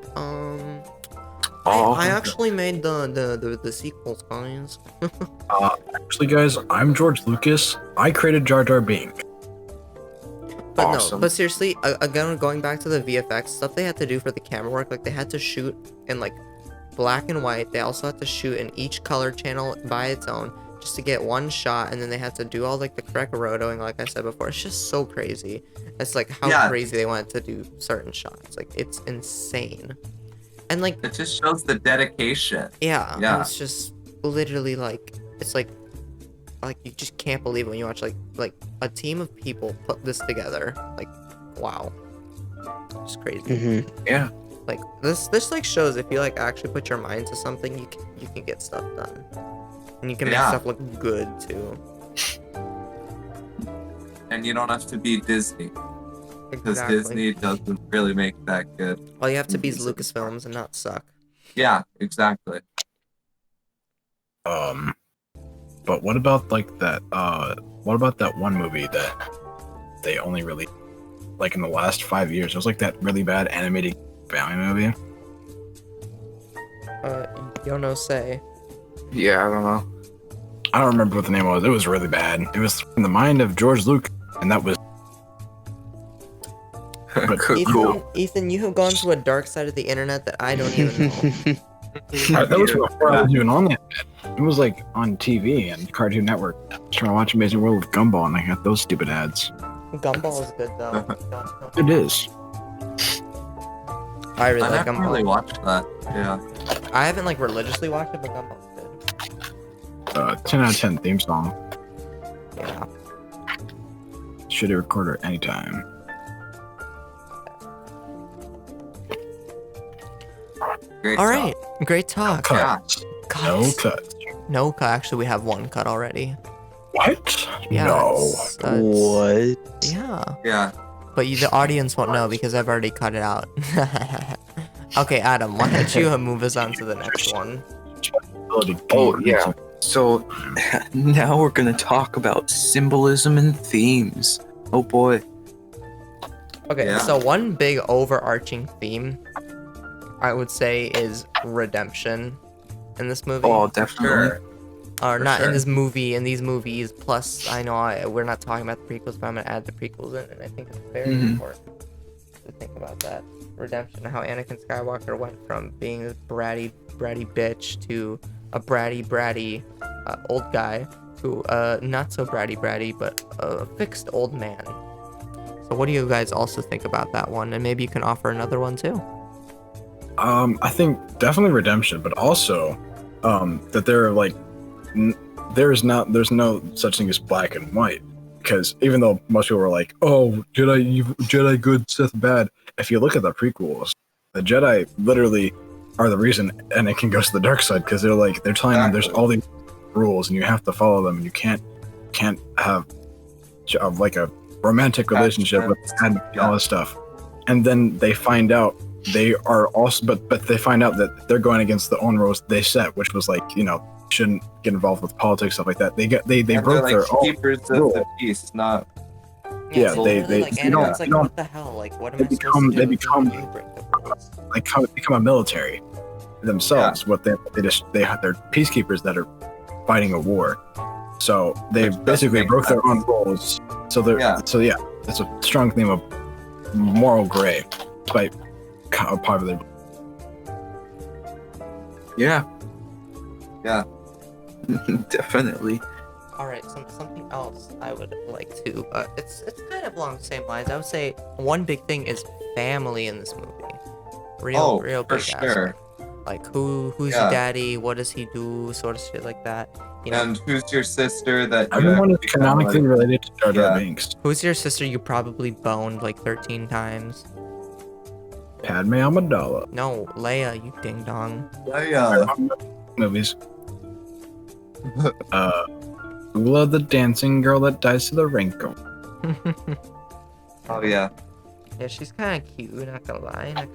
Speaker 3: Oh,
Speaker 1: I actually made the sequels, guys.
Speaker 2: Actually, guys, I'm George Lucas. I created Jar Jar Binks.
Speaker 1: But
Speaker 3: Awesome.
Speaker 1: no, but seriously, again, going back to the VFX stuff they had to do for the camera work, like they had to shoot in like black and white. They also had to shoot in each color channel by its own just to get one shot, and then they had to do all like the correct rotoing, like I said before. It's just so crazy. It's like how
Speaker 5: Yeah.
Speaker 1: crazy they wanted to do certain shots. Like it's insane. And like
Speaker 5: It just shows the dedication.
Speaker 1: yeah,
Speaker 5: Yeah.
Speaker 1: it's just literally like it's like you just can't believe it when you watch like a team of people put this together. Like, wow, it's crazy.
Speaker 4: Mm-hmm.
Speaker 3: Yeah.
Speaker 1: Like this like shows if you like actually put your mind to something, you can get stuff done, and you can make
Speaker 5: Yeah.
Speaker 1: stuff look good too.
Speaker 5: And you don't have to be Disney, because
Speaker 1: Exactly.
Speaker 5: Disney doesn't really make that good.
Speaker 1: All you have to be is
Speaker 5: movies.
Speaker 1: Lucasfilms and not suck.
Speaker 5: Yeah, exactly.
Speaker 2: But what about like that? What about that one movie that they only released like in the last 5 years? It was like that really bad animated family movie.
Speaker 1: Yo no say.
Speaker 3: Yeah, I don't know.
Speaker 2: I don't remember what the name was. It was really bad. It was in the mind of George Lucas, and that was. But
Speaker 3: Cool.
Speaker 1: Ethan, you have gone to a dark side of the internet that I don't even know.
Speaker 2: that was before I was even on the internet. It was like on TV and Cartoon Network. I was trying to watch Amazing World with Gumball, and I got those stupid ads.
Speaker 1: Gumball is good though.
Speaker 2: It is.
Speaker 1: I really
Speaker 5: I
Speaker 1: like
Speaker 5: never
Speaker 1: Gumball.
Speaker 5: really watched that. Yeah.
Speaker 1: I haven't like religiously watched it, but Gumball's good.
Speaker 2: 10 out of 10 theme song.
Speaker 1: Yeah.
Speaker 2: Shitty recorder anytime.
Speaker 5: Great
Speaker 1: All
Speaker 5: song.
Speaker 1: right. Great talk.
Speaker 5: Yeah.
Speaker 2: No
Speaker 1: Cut.
Speaker 2: cuts.
Speaker 1: No cut. Actually, we have one cut already.
Speaker 2: What?
Speaker 1: Yeah.
Speaker 2: No.
Speaker 1: It's-
Speaker 4: What?
Speaker 1: Yeah.
Speaker 5: Yeah.
Speaker 1: But the audience won't know because I've already cut it out. Okay, Adam, why don't you move us on to the next one?
Speaker 3: Oh, yeah. So now we're gonna talk about symbolism and themes. Oh boy.
Speaker 1: Okay,
Speaker 5: Yeah.
Speaker 1: so one big overarching theme, I would say, is redemption in this movie.
Speaker 3: Oh, definitely.
Speaker 5: Sure.
Speaker 1: Or
Speaker 5: for
Speaker 1: not in
Speaker 5: sure.
Speaker 1: this movie, in these movies. Plus, I know we're not talking about the prequels, but I'm gonna add the prequels in, and I think it's very
Speaker 3: Mhm.
Speaker 1: important to think about that redemption, how Anakin Skywalker went from being this bratty bitch to a bratty old guy to a not so bratty, but a fixed old man. So, what do you guys also think about that one? And maybe you can offer another one too.
Speaker 2: I think definitely redemption, but also that there are like there's no such thing as black and white, because even though most people were like, oh, Jedi good, Sith bad, if you look at the prequels, the Jedi literally are the reason Anakin goes to the dark side, because they're telling them there's all these rules and you have to follow them, and you can't have like a romantic relationship with Padme and all this stuff. And then they find out they are also, but they find out that they're going against the own rules they set, which was like, shouldn't get involved with politics, stuff like that. They
Speaker 5: And
Speaker 2: broke
Speaker 5: they're
Speaker 2: their
Speaker 5: like
Speaker 2: own
Speaker 5: keepers of
Speaker 2: rule.
Speaker 5: the peace, not.
Speaker 2: Yeah,
Speaker 1: so
Speaker 2: they-
Speaker 1: literally,
Speaker 2: they-
Speaker 1: like,
Speaker 2: they don't-
Speaker 1: Anakin's like,
Speaker 2: they don't-
Speaker 1: what the hell? Like, what am
Speaker 2: they
Speaker 1: I supposed
Speaker 2: become-
Speaker 1: to do?
Speaker 2: they
Speaker 1: if you
Speaker 2: become-
Speaker 1: do break the rules?
Speaker 2: become a military themselves. What they're peacekeepers that are fighting a war. So they
Speaker 5: Which doesn't
Speaker 2: basically
Speaker 5: make
Speaker 2: broke their
Speaker 5: sense.
Speaker 2: own rules. So they're
Speaker 5: Yeah.
Speaker 2: it's a strong theme of moral gray, despite popular.
Speaker 3: Yeah.
Speaker 5: Yeah.
Speaker 3: Definitely.
Speaker 1: All right, something else I would like to. It's kind of along the same lines. I would say one big thing is family in this movie. Real
Speaker 5: For
Speaker 1: big
Speaker 5: sure.
Speaker 1: aspect. Like who's
Speaker 5: Yeah.
Speaker 1: your daddy? What does he do? Sort of shit like that. You know,
Speaker 5: And who's your sister that you
Speaker 2: Everyone is
Speaker 5: actually kinda
Speaker 2: canonically
Speaker 5: like-
Speaker 2: related to Jar Jar
Speaker 5: Yeah.
Speaker 2: Binks.
Speaker 1: who's your sister you probably boned like 13 times?
Speaker 2: Padme Amidala.
Speaker 1: No, Leia, you ding dong.
Speaker 5: Yeah.
Speaker 2: Movies. Ula, the dancing girl that dies to the wrinkle.
Speaker 5: Oh yeah.
Speaker 1: Yeah, she's kind of cute. Not gonna lie.
Speaker 2: I'm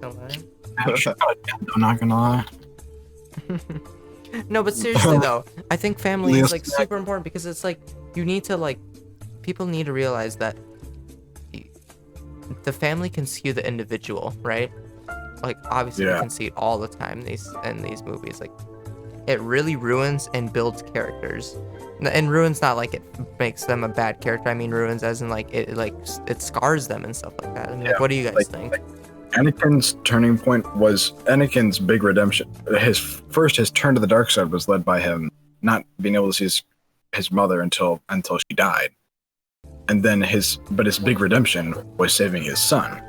Speaker 2: not gonna lie.
Speaker 1: No, but seriously though, I think family is like
Speaker 2: Leo's-
Speaker 1: super important because it's like you need to like people need to realize that the family can skew the individual, right? Like obviously we
Speaker 2: Yeah.
Speaker 1: can see it all the time in these movies. Like it really ruins and builds characters. And ruins not like it makes them a bad character. I mean ruins as in like it scars them and stuff like that. I mean, like,
Speaker 2: Yeah,
Speaker 1: what do you guys
Speaker 2: like-
Speaker 1: think?
Speaker 2: Anakin's turning point was Anakin's big redemption. His turn to the dark side was led by him not being able to see his mother until she died, and then his big redemption was saving his son.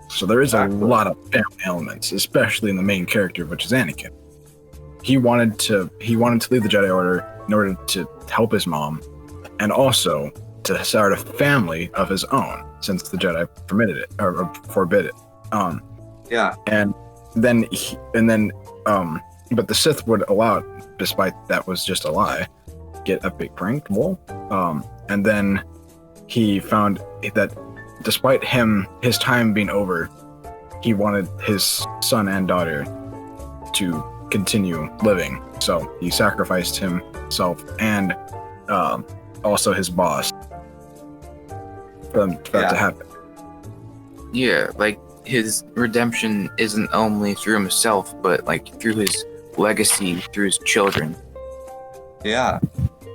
Speaker 2: So there is a lot of family elements, especially in the main character, which is Anakin. he wanted to leave the Jedi Order in order to help his mom, and also to start a family of his own, since the Jedi permitted it or forbid it.
Speaker 5: Yeah.
Speaker 2: And then but the Sith would allow it, despite that was just a lie. Get a big prank wall. And then he found that despite his time being over, he wanted his son and daughter to continue living. So he sacrificed himself and also his boss for that to happen.
Speaker 3: Yeah, like his redemption isn't only through himself, but like through his legacy, through his children.
Speaker 5: Yeah.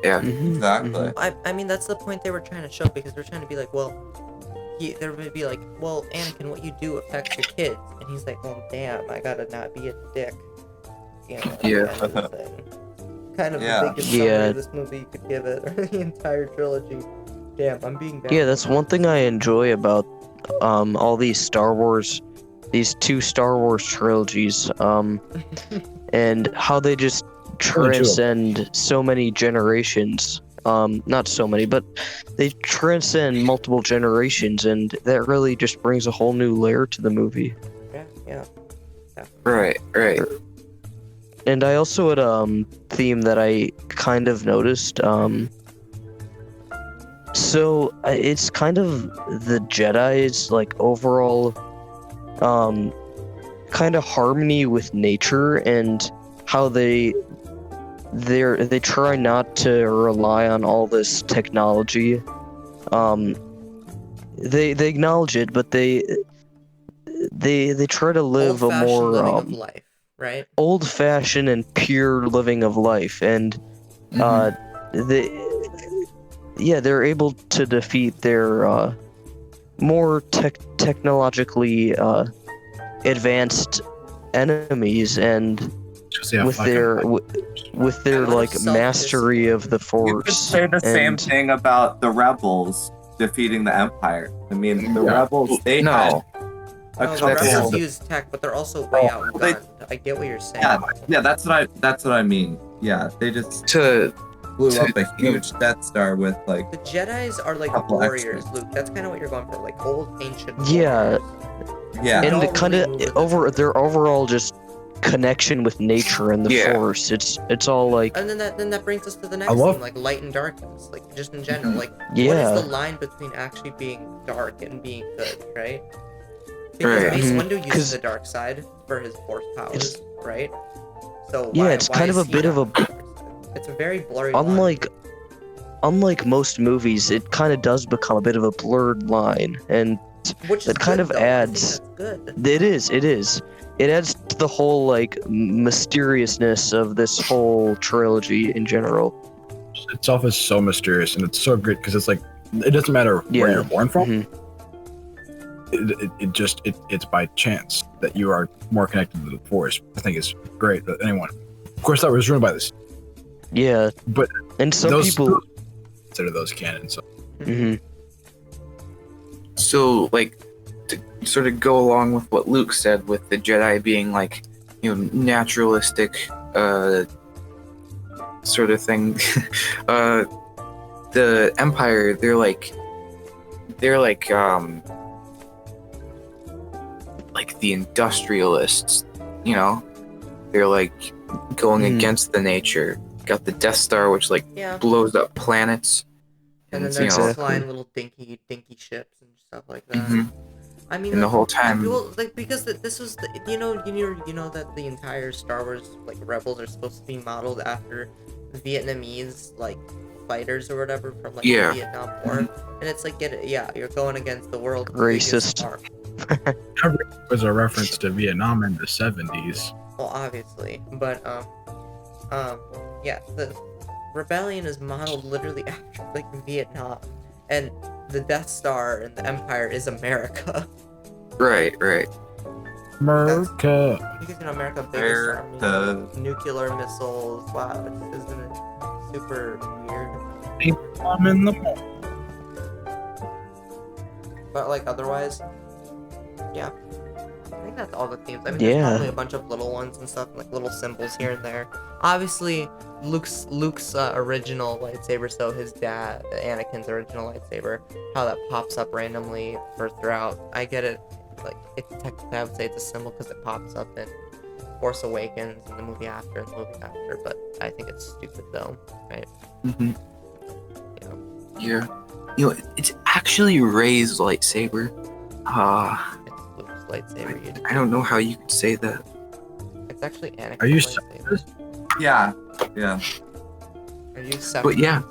Speaker 3: Yeah.
Speaker 5: Exactly.
Speaker 1: I mean, that's the point they were trying to show, because they're trying to be like, well, there would be like, well, Anakin, what you do affects your kids, and he's like, oh damn, I gotta not be a dick. You know,
Speaker 3: Yeah.
Speaker 1: Kind of
Speaker 5: Yeah.
Speaker 1: the biggest summary of this movie you could give it, or the entire trilogy. Damn, I'm being bad.
Speaker 4: Yeah, that's one thing I enjoy about all these two Star Wars trilogies, and how they just transcend so many generations. Not so many, but they transcend multiple generations, and that really just brings a whole new layer to the movie.
Speaker 1: Yeah.
Speaker 3: Right.
Speaker 4: And I also had a theme that I kind of noticed. So it's kind of the Jedi's like overall kind of harmony with nature, and how they try not to rely on all this technology. They acknowledge it, but they try to live a
Speaker 1: Old-fashioned living
Speaker 4: more
Speaker 1: of life, right?
Speaker 4: old-fashioned and pure living of life, and they're able to defeat their more technologically advanced enemies, and with their like mastery of the
Speaker 5: You could
Speaker 4: Force.
Speaker 5: say the same
Speaker 4: and-
Speaker 5: thing about the rebels defeating the Empire. I mean, the rebels, they had
Speaker 3: No.
Speaker 5: a
Speaker 1: No, the
Speaker 5: couple
Speaker 1: rebels
Speaker 5: of-
Speaker 1: use tech, but they're also way outgunned. I get what you're saying.
Speaker 5: Yeah, that's what I mean. Yeah, they just
Speaker 3: To
Speaker 5: blew up a huge Death Star with like
Speaker 1: The Jedis are like
Speaker 5: Couple
Speaker 1: warriors,
Speaker 5: extras.
Speaker 1: Luke. That's kind of what you're going for, like old ancient
Speaker 4: Yeah.
Speaker 1: warriors.
Speaker 5: yeah.
Speaker 1: Don't
Speaker 4: and kind
Speaker 1: really
Speaker 4: of
Speaker 1: move with
Speaker 4: their overall just connection with nature and the
Speaker 3: Yeah.
Speaker 4: Force. It's all like,
Speaker 1: And then that brings us to the next
Speaker 2: love-
Speaker 1: theme, like light and darkness, like just in general. Like, what
Speaker 4: Yeah.
Speaker 1: is the line between actually being dark and being good, right? Because
Speaker 3: Right.
Speaker 1: Mace
Speaker 4: Mhm.
Speaker 1: Windu uses
Speaker 4: 'Cause
Speaker 1: the dark side for his Force powers, right? So
Speaker 4: Yeah,
Speaker 1: why,
Speaker 4: it's
Speaker 1: why
Speaker 4: kind
Speaker 1: is
Speaker 4: of a
Speaker 1: he
Speaker 4: bit
Speaker 1: not
Speaker 4: of a-
Speaker 1: on the dark side? It's a very blurry line.
Speaker 4: unlike most movies, it kind of does become a bit of a blurred line, and
Speaker 1: Which is
Speaker 4: that kind
Speaker 1: good,
Speaker 4: of
Speaker 1: though. I think
Speaker 4: adds-
Speaker 1: that's good.
Speaker 4: it is. It adds to the whole like mysteriousness of this whole trilogy in general.
Speaker 2: Itself is so mysterious, and it's so great because it's like it doesn't matter where
Speaker 4: Yeah.
Speaker 2: you're born from.
Speaker 4: Mhm.
Speaker 2: It's by chance that you are more connected to the Force. I think it's great that anyone. Of course, that was ruined by this.
Speaker 4: Yeah,
Speaker 2: But
Speaker 4: and some
Speaker 2: those
Speaker 4: people.
Speaker 2: consider those canon. So
Speaker 4: Mhm.
Speaker 3: So, like, to sort of go along with what Luke said, with the Jedi being like, naturalistic, sort of thing. The Empire, they're like the industrialists. They're like going against the nature. Got the Death Star, which like
Speaker 1: Yeah.
Speaker 3: blows up planets.
Speaker 1: And then
Speaker 3: you
Speaker 1: there's
Speaker 3: know,
Speaker 1: just flying little dinky ships and stuff like that.
Speaker 3: Mhm.
Speaker 1: I mean,
Speaker 3: And the
Speaker 1: like,
Speaker 3: whole time-
Speaker 1: because this was the, you know that the entire Star Wars like Rebels are supposed to be modeled after Vietnamese like fighters or whatever from like
Speaker 3: Yeah.
Speaker 1: the Vietnam War, and it's like you're going against the world's
Speaker 4: Racist.
Speaker 1: biggest army.
Speaker 2: it was a reference to Vietnam in the 70s.
Speaker 1: Well, obviously, but yeah, the rebellion is modeled literally after like Vietnam, and the Death Star and the Empire is America.
Speaker 3: Right.
Speaker 2: America.
Speaker 1: Because in America, biggest army,
Speaker 5: America.
Speaker 1: nuclear missiles. Wow, isn't it super weird?
Speaker 2: I'm in the mall.
Speaker 1: But like otherwise, yeah, I think that's all the themes. I mean,
Speaker 4: Yeah.
Speaker 1: there's probably a bunch of little ones and stuff, like little symbols here and there. Obviously, Luke's original lightsaber, so his dad, Anakin's original lightsaber, how that pops up randomly for throughout. I get it. Like, it's technically, I would say it's a symbol because it pops up in Force Awakens and the movie after and the movie after, but I think it's stupid though, right?
Speaker 3: Mm-hmm.
Speaker 1: Yeah.
Speaker 3: Yeah. It's actually Rey's lightsaber.
Speaker 1: It's Luke's lightsaber.
Speaker 3: I don't know how you could say that.
Speaker 1: It's actually Anakin's
Speaker 2: Are you
Speaker 1: lightsaber.
Speaker 5: Yeah.
Speaker 1: Are you separate?
Speaker 3: But yeah.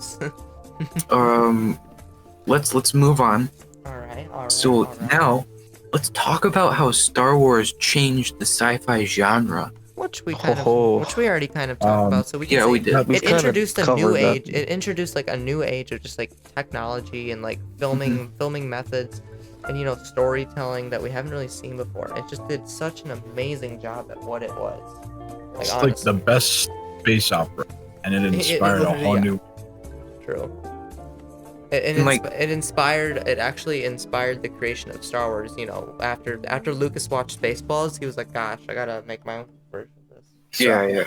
Speaker 3: Let's move on.
Speaker 1: Alright.
Speaker 3: So now, let's talk about how Star Wars changed the sci-fi genre.
Speaker 1: Which we already kind of talked about, so we can
Speaker 3: Yeah,
Speaker 1: say
Speaker 3: we did.
Speaker 4: We've
Speaker 1: it
Speaker 4: kinda
Speaker 1: introduced a new
Speaker 4: covered that.
Speaker 1: age. It introduced like a new age of just like technology and like filming methods and storytelling that we haven't really seen before. It just did such an amazing job at what it was. Like,
Speaker 2: It's
Speaker 1: honestly,
Speaker 2: like the best space opera, and it inspired a
Speaker 1: literally,
Speaker 2: whole
Speaker 1: yeah.
Speaker 2: new.
Speaker 1: True. It actually inspired the creation of Star Wars. After Lucas watched Spaceballs, he was like, "Gosh, I gotta make my own version of this."
Speaker 3: Yeah.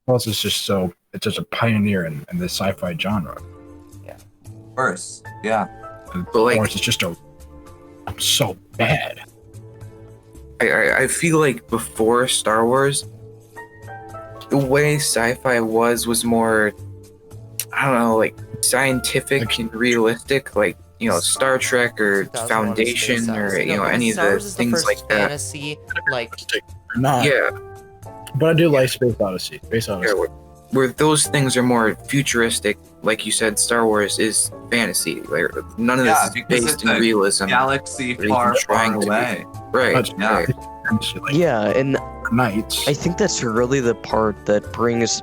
Speaker 2: Plus, it's just a pioneer in the sci-fi genre.
Speaker 5: Of course. Yeah.
Speaker 2: And
Speaker 3: But, like-
Speaker 2: of course, it's just so bad.
Speaker 3: I feel like before Star Wars, the way sci-fi was more, I don't know, like scientific and realistic, like Star Trek or
Speaker 1: 2001: A Space
Speaker 3: Foundation or
Speaker 1: Odyssey. No,
Speaker 3: any of
Speaker 1: Star
Speaker 3: the
Speaker 1: Wars is the
Speaker 3: things
Speaker 1: first
Speaker 3: like that.
Speaker 1: fantasy, like
Speaker 2: Or not.
Speaker 3: Yeah,
Speaker 2: But I do like Space Odyssey. Space Odyssey.
Speaker 3: where those things are more futuristic. Like you said, Star Wars is fantasy. Like none of
Speaker 5: Yeah,
Speaker 3: this is
Speaker 5: because
Speaker 3: based
Speaker 5: it's
Speaker 3: in
Speaker 5: a
Speaker 3: realism.
Speaker 5: Galaxy
Speaker 3: Or even
Speaker 5: far,
Speaker 3: trying
Speaker 5: far
Speaker 3: to be.
Speaker 5: away.
Speaker 3: Right.
Speaker 2: But
Speaker 3: Yeah.
Speaker 2: like
Speaker 4: Yeah, and
Speaker 2: nights.
Speaker 4: I think that's really the part that brings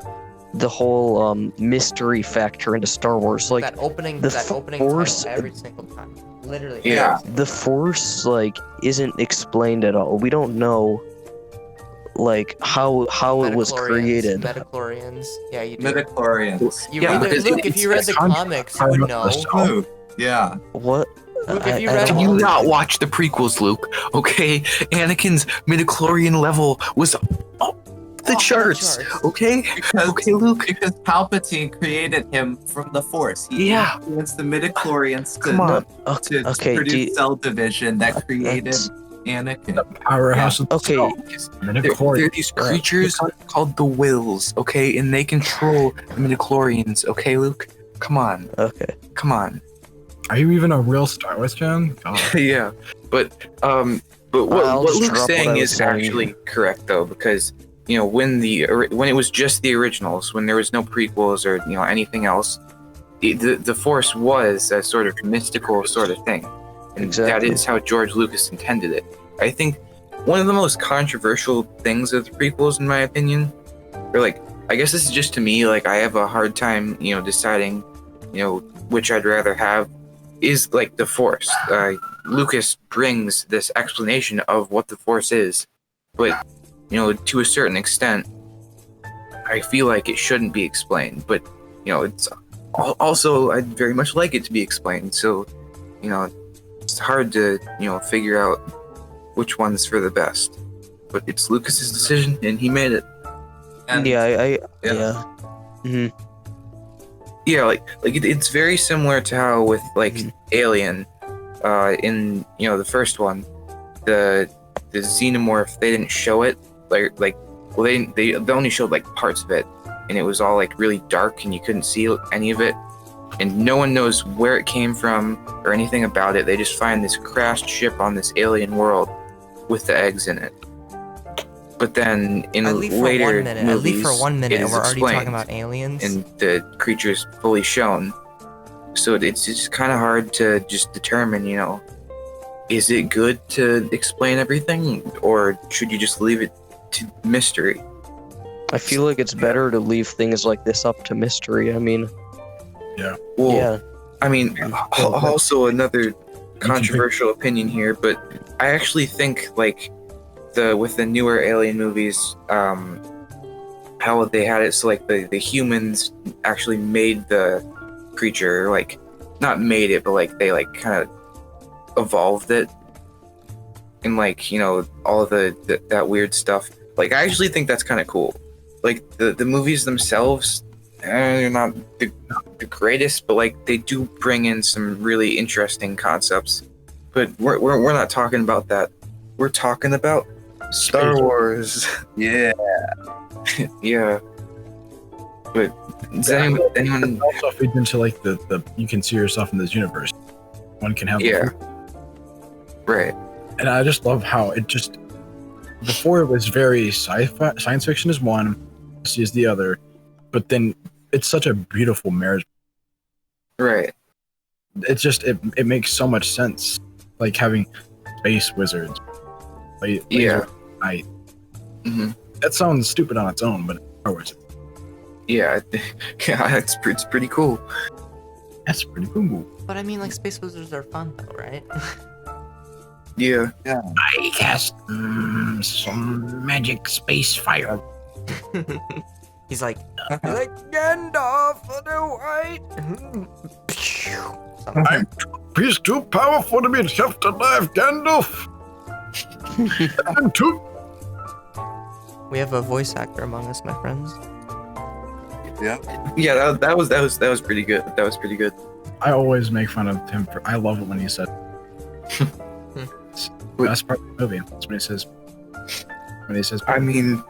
Speaker 4: the whole mystery factor into Star Wars. Like
Speaker 1: that opening
Speaker 4: the
Speaker 1: title
Speaker 4: Force-
Speaker 1: every single time. Literally.
Speaker 3: Yeah.
Speaker 1: every
Speaker 4: the Force, like, isn't explained at all. We don't know, like, how it was created.
Speaker 1: Metachlorians. Yeah, you do.
Speaker 5: Midichlorians.
Speaker 1: You
Speaker 3: Yeah,
Speaker 1: read the,
Speaker 3: because
Speaker 1: Luke, if you read the comics, you would know.
Speaker 5: Luke. Yeah.
Speaker 4: What?
Speaker 1: Luke, if you
Speaker 4: I
Speaker 1: read
Speaker 3: Can
Speaker 4: don't
Speaker 3: you
Speaker 4: know.
Speaker 3: not watch the prequels, Luke? Okay, Anakin's midichlorian level was off the charts. Okay,
Speaker 5: Because,
Speaker 3: okay, Luke.
Speaker 5: because Palpatine created him from the Force. He
Speaker 3: Yeah.
Speaker 5: influenced the midichlorians
Speaker 3: Come on.
Speaker 5: to
Speaker 4: Okay,
Speaker 5: produce cell division that created
Speaker 4: That's-
Speaker 5: Anakin.
Speaker 2: Powerhouse of the
Speaker 4: Okay.
Speaker 2: Skull.
Speaker 3: They're
Speaker 2: Midichlorians.
Speaker 3: these creatures called the Wills. Okay, and they control the midichlorians. Okay, Luke. Come on,
Speaker 4: Okay.
Speaker 3: come on.
Speaker 2: Are you even a real Star Wars fan? God.
Speaker 3: Yeah, but what
Speaker 4: I'll just
Speaker 3: Luke's
Speaker 4: drop what
Speaker 3: saying
Speaker 4: I was
Speaker 3: is
Speaker 4: saying.
Speaker 3: actually correct though, because when it was just the originals, when there was no prequels or anything else, the Force was a sort of mystical sort of thing, and
Speaker 4: Exactly.
Speaker 3: that is how George Lucas intended it. I think one of the most controversial things of the prequels, in my opinion, or like I guess this is just to me, like I have a hard time deciding which I'd rather have, is like the Force. Lucas brings this explanation of what the Force is, but to a certain extent, I feel like it shouldn't be explained. But it's also I'd very much like it to be explained. So it's hard to figure out which one's for the best. But it's Lucas's decision, and he made it.
Speaker 5: And
Speaker 4: Yeah,
Speaker 5: Yeah.
Speaker 4: yeah.
Speaker 3: Yeah, it's very similar to how with like
Speaker 4: Mhm.
Speaker 3: Alien, in the first one, the xenomorph, they didn't show it well they only showed like parts of it, and it was all like really dark and you couldn't see any of it, and no one knows where it came from or anything about it. They just find this crashed ship on this alien world with the eggs in it. But then in
Speaker 1: At least for
Speaker 3: later
Speaker 1: 1 minute. At least for
Speaker 3: movies,
Speaker 1: 1 minute,
Speaker 3: it
Speaker 1: and
Speaker 3: is
Speaker 1: we're already talking
Speaker 3: explained,
Speaker 1: about aliens.
Speaker 3: and the creature's fully shown. So it's just kind of hard to just determine, is it good to explain everything, or should you just leave it to mystery?
Speaker 4: I feel like it's better to leave things like this up to mystery. I mean,
Speaker 3: Well,
Speaker 4: yeah.
Speaker 3: I mean, also another controversial opinion here, but I actually think like with the newer Alien movies, how they had it so like the humans actually made the creature, like not made it, but like they like kind of evolved it. and like all that weird stuff. Like I actually think that's kind of cool. Like the movies themselves, they're not the greatest, but like they do bring in some really interesting concepts. But we're not talking about that. We're talking about Star Wars.
Speaker 5: Yeah.
Speaker 3: Yeah. But does anyone
Speaker 2: also feeds into like the you can see yourself in this universe. One can have
Speaker 3: yeah. Right.
Speaker 2: and I just love how it just before it was very sci-fi, science fiction is one, fantasy is the other, but then it's such a beautiful marriage.
Speaker 3: Right.
Speaker 2: It's just it makes so much sense, like having space wizards,
Speaker 3: Yeah.
Speaker 2: night.
Speaker 3: hmm
Speaker 2: That sounds stupid on its own, but Star Wars,
Speaker 3: Yeah. Yeah. It's pretty cool.
Speaker 2: that's pretty cool.
Speaker 1: But I mean, like, space wizards are fun, though, right?
Speaker 3: Yeah.
Speaker 2: I cast some magic space fire.
Speaker 1: He's like Gandalf the White.
Speaker 2: I'm he's too powerful to be kept alive, Gandalf. I'm too.
Speaker 1: We have a voice actor among us, my friends.
Speaker 5: Yeah.
Speaker 3: Yeah. That was pretty good. That was pretty good.
Speaker 2: I always make fun of him for. I love it when he said. It's the best part of the movie. That's what he says. When he says,
Speaker 3: I mean,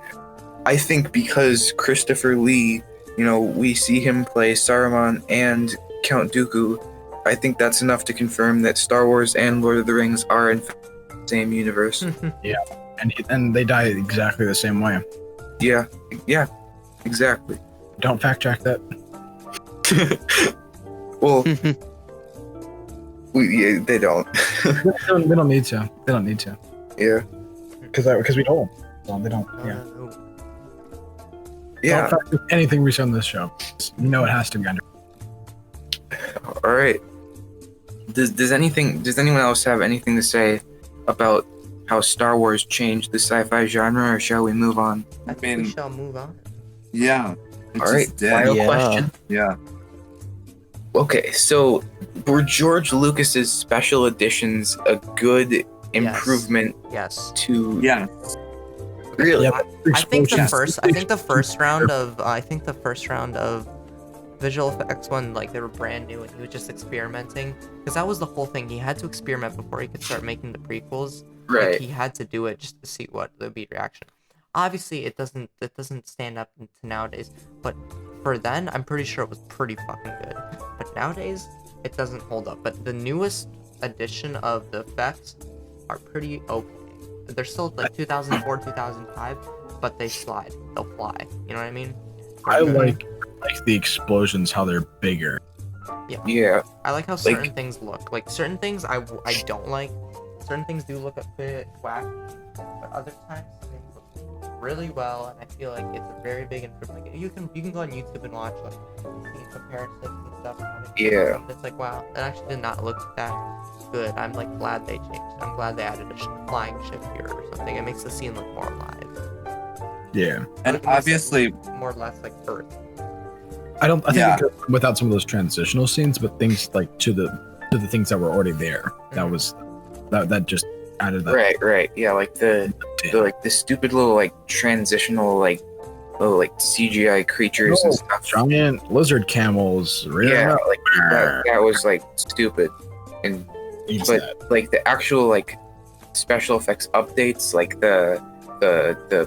Speaker 3: I think because Christopher Lee, we see him play Saruman and Count Dooku. I think that's enough to confirm that Star Wars and Lord of the Rings are in fact the same universe.
Speaker 2: and they die exactly the same way.
Speaker 3: Yeah, exactly.
Speaker 2: Don't fact check that.
Speaker 3: Well, they don't.
Speaker 2: They don't need to. They don't need to.
Speaker 3: Yeah,
Speaker 2: Because we don't. So they don't. Yeah.
Speaker 3: yeah.
Speaker 2: Don't fact check anything we say on this show. You know it has to be under.
Speaker 3: All right. Does anyone else have anything to say about how Star Wars changed the sci-fi genre, or shall we move on?
Speaker 1: I think we shall move on.
Speaker 5: Yeah. It
Speaker 3: All right.
Speaker 5: just did.
Speaker 3: Final
Speaker 4: Yeah.
Speaker 3: question.
Speaker 5: Yeah.
Speaker 3: Okay, so were George Lucas's special editions a good improvement
Speaker 1: Yes.
Speaker 3: to?
Speaker 5: Yeah.
Speaker 3: Really?
Speaker 2: Yeah.
Speaker 1: I think the
Speaker 2: Explosions.
Speaker 1: first round of visual effects when like they were brand new and he was just experimenting, because that was the whole thing. He had to experiment before he could start making the prequels. Like,
Speaker 3: Right.
Speaker 1: he had to do it just to see what would be reaction. Obviously, it doesn't stand up to nowadays, but for then, I'm pretty sure it was pretty fucking good. But nowadays, it doesn't hold up. But the newest edition of the effects are pretty okay. They're still like 2004, 2005, but they slide. They'll fly. You know what I mean?
Speaker 2: I like the explosions, how they're bigger.
Speaker 3: Yeah.
Speaker 1: I like how certain things look. Like certain things I don't like. Certain things do look a bit wacky, but other times they look really well, and I feel like it's a very big improvement. Like, you can go on YouTube and watch like scene comparisons and stuff. And
Speaker 3: Yeah.
Speaker 1: It's like, wow, that actually did not look that good. I'm like glad they changed. I'm glad they added a flying ship here or something. It makes the scene look more alive.
Speaker 2: Yeah.
Speaker 5: And
Speaker 1: Look more
Speaker 5: obviously,
Speaker 1: more or less like Earth.
Speaker 2: I think
Speaker 5: Yeah.
Speaker 2: it could, without some of those transitional scenes, but things like to the things that were already there. That was that just added that.
Speaker 3: Right. Yeah, like the stupid little like transitional little CGI creatures and stuff.
Speaker 2: Giant lizard camels.
Speaker 3: Yeah, like that was like stupid. And but like the actual like special effects updates, like the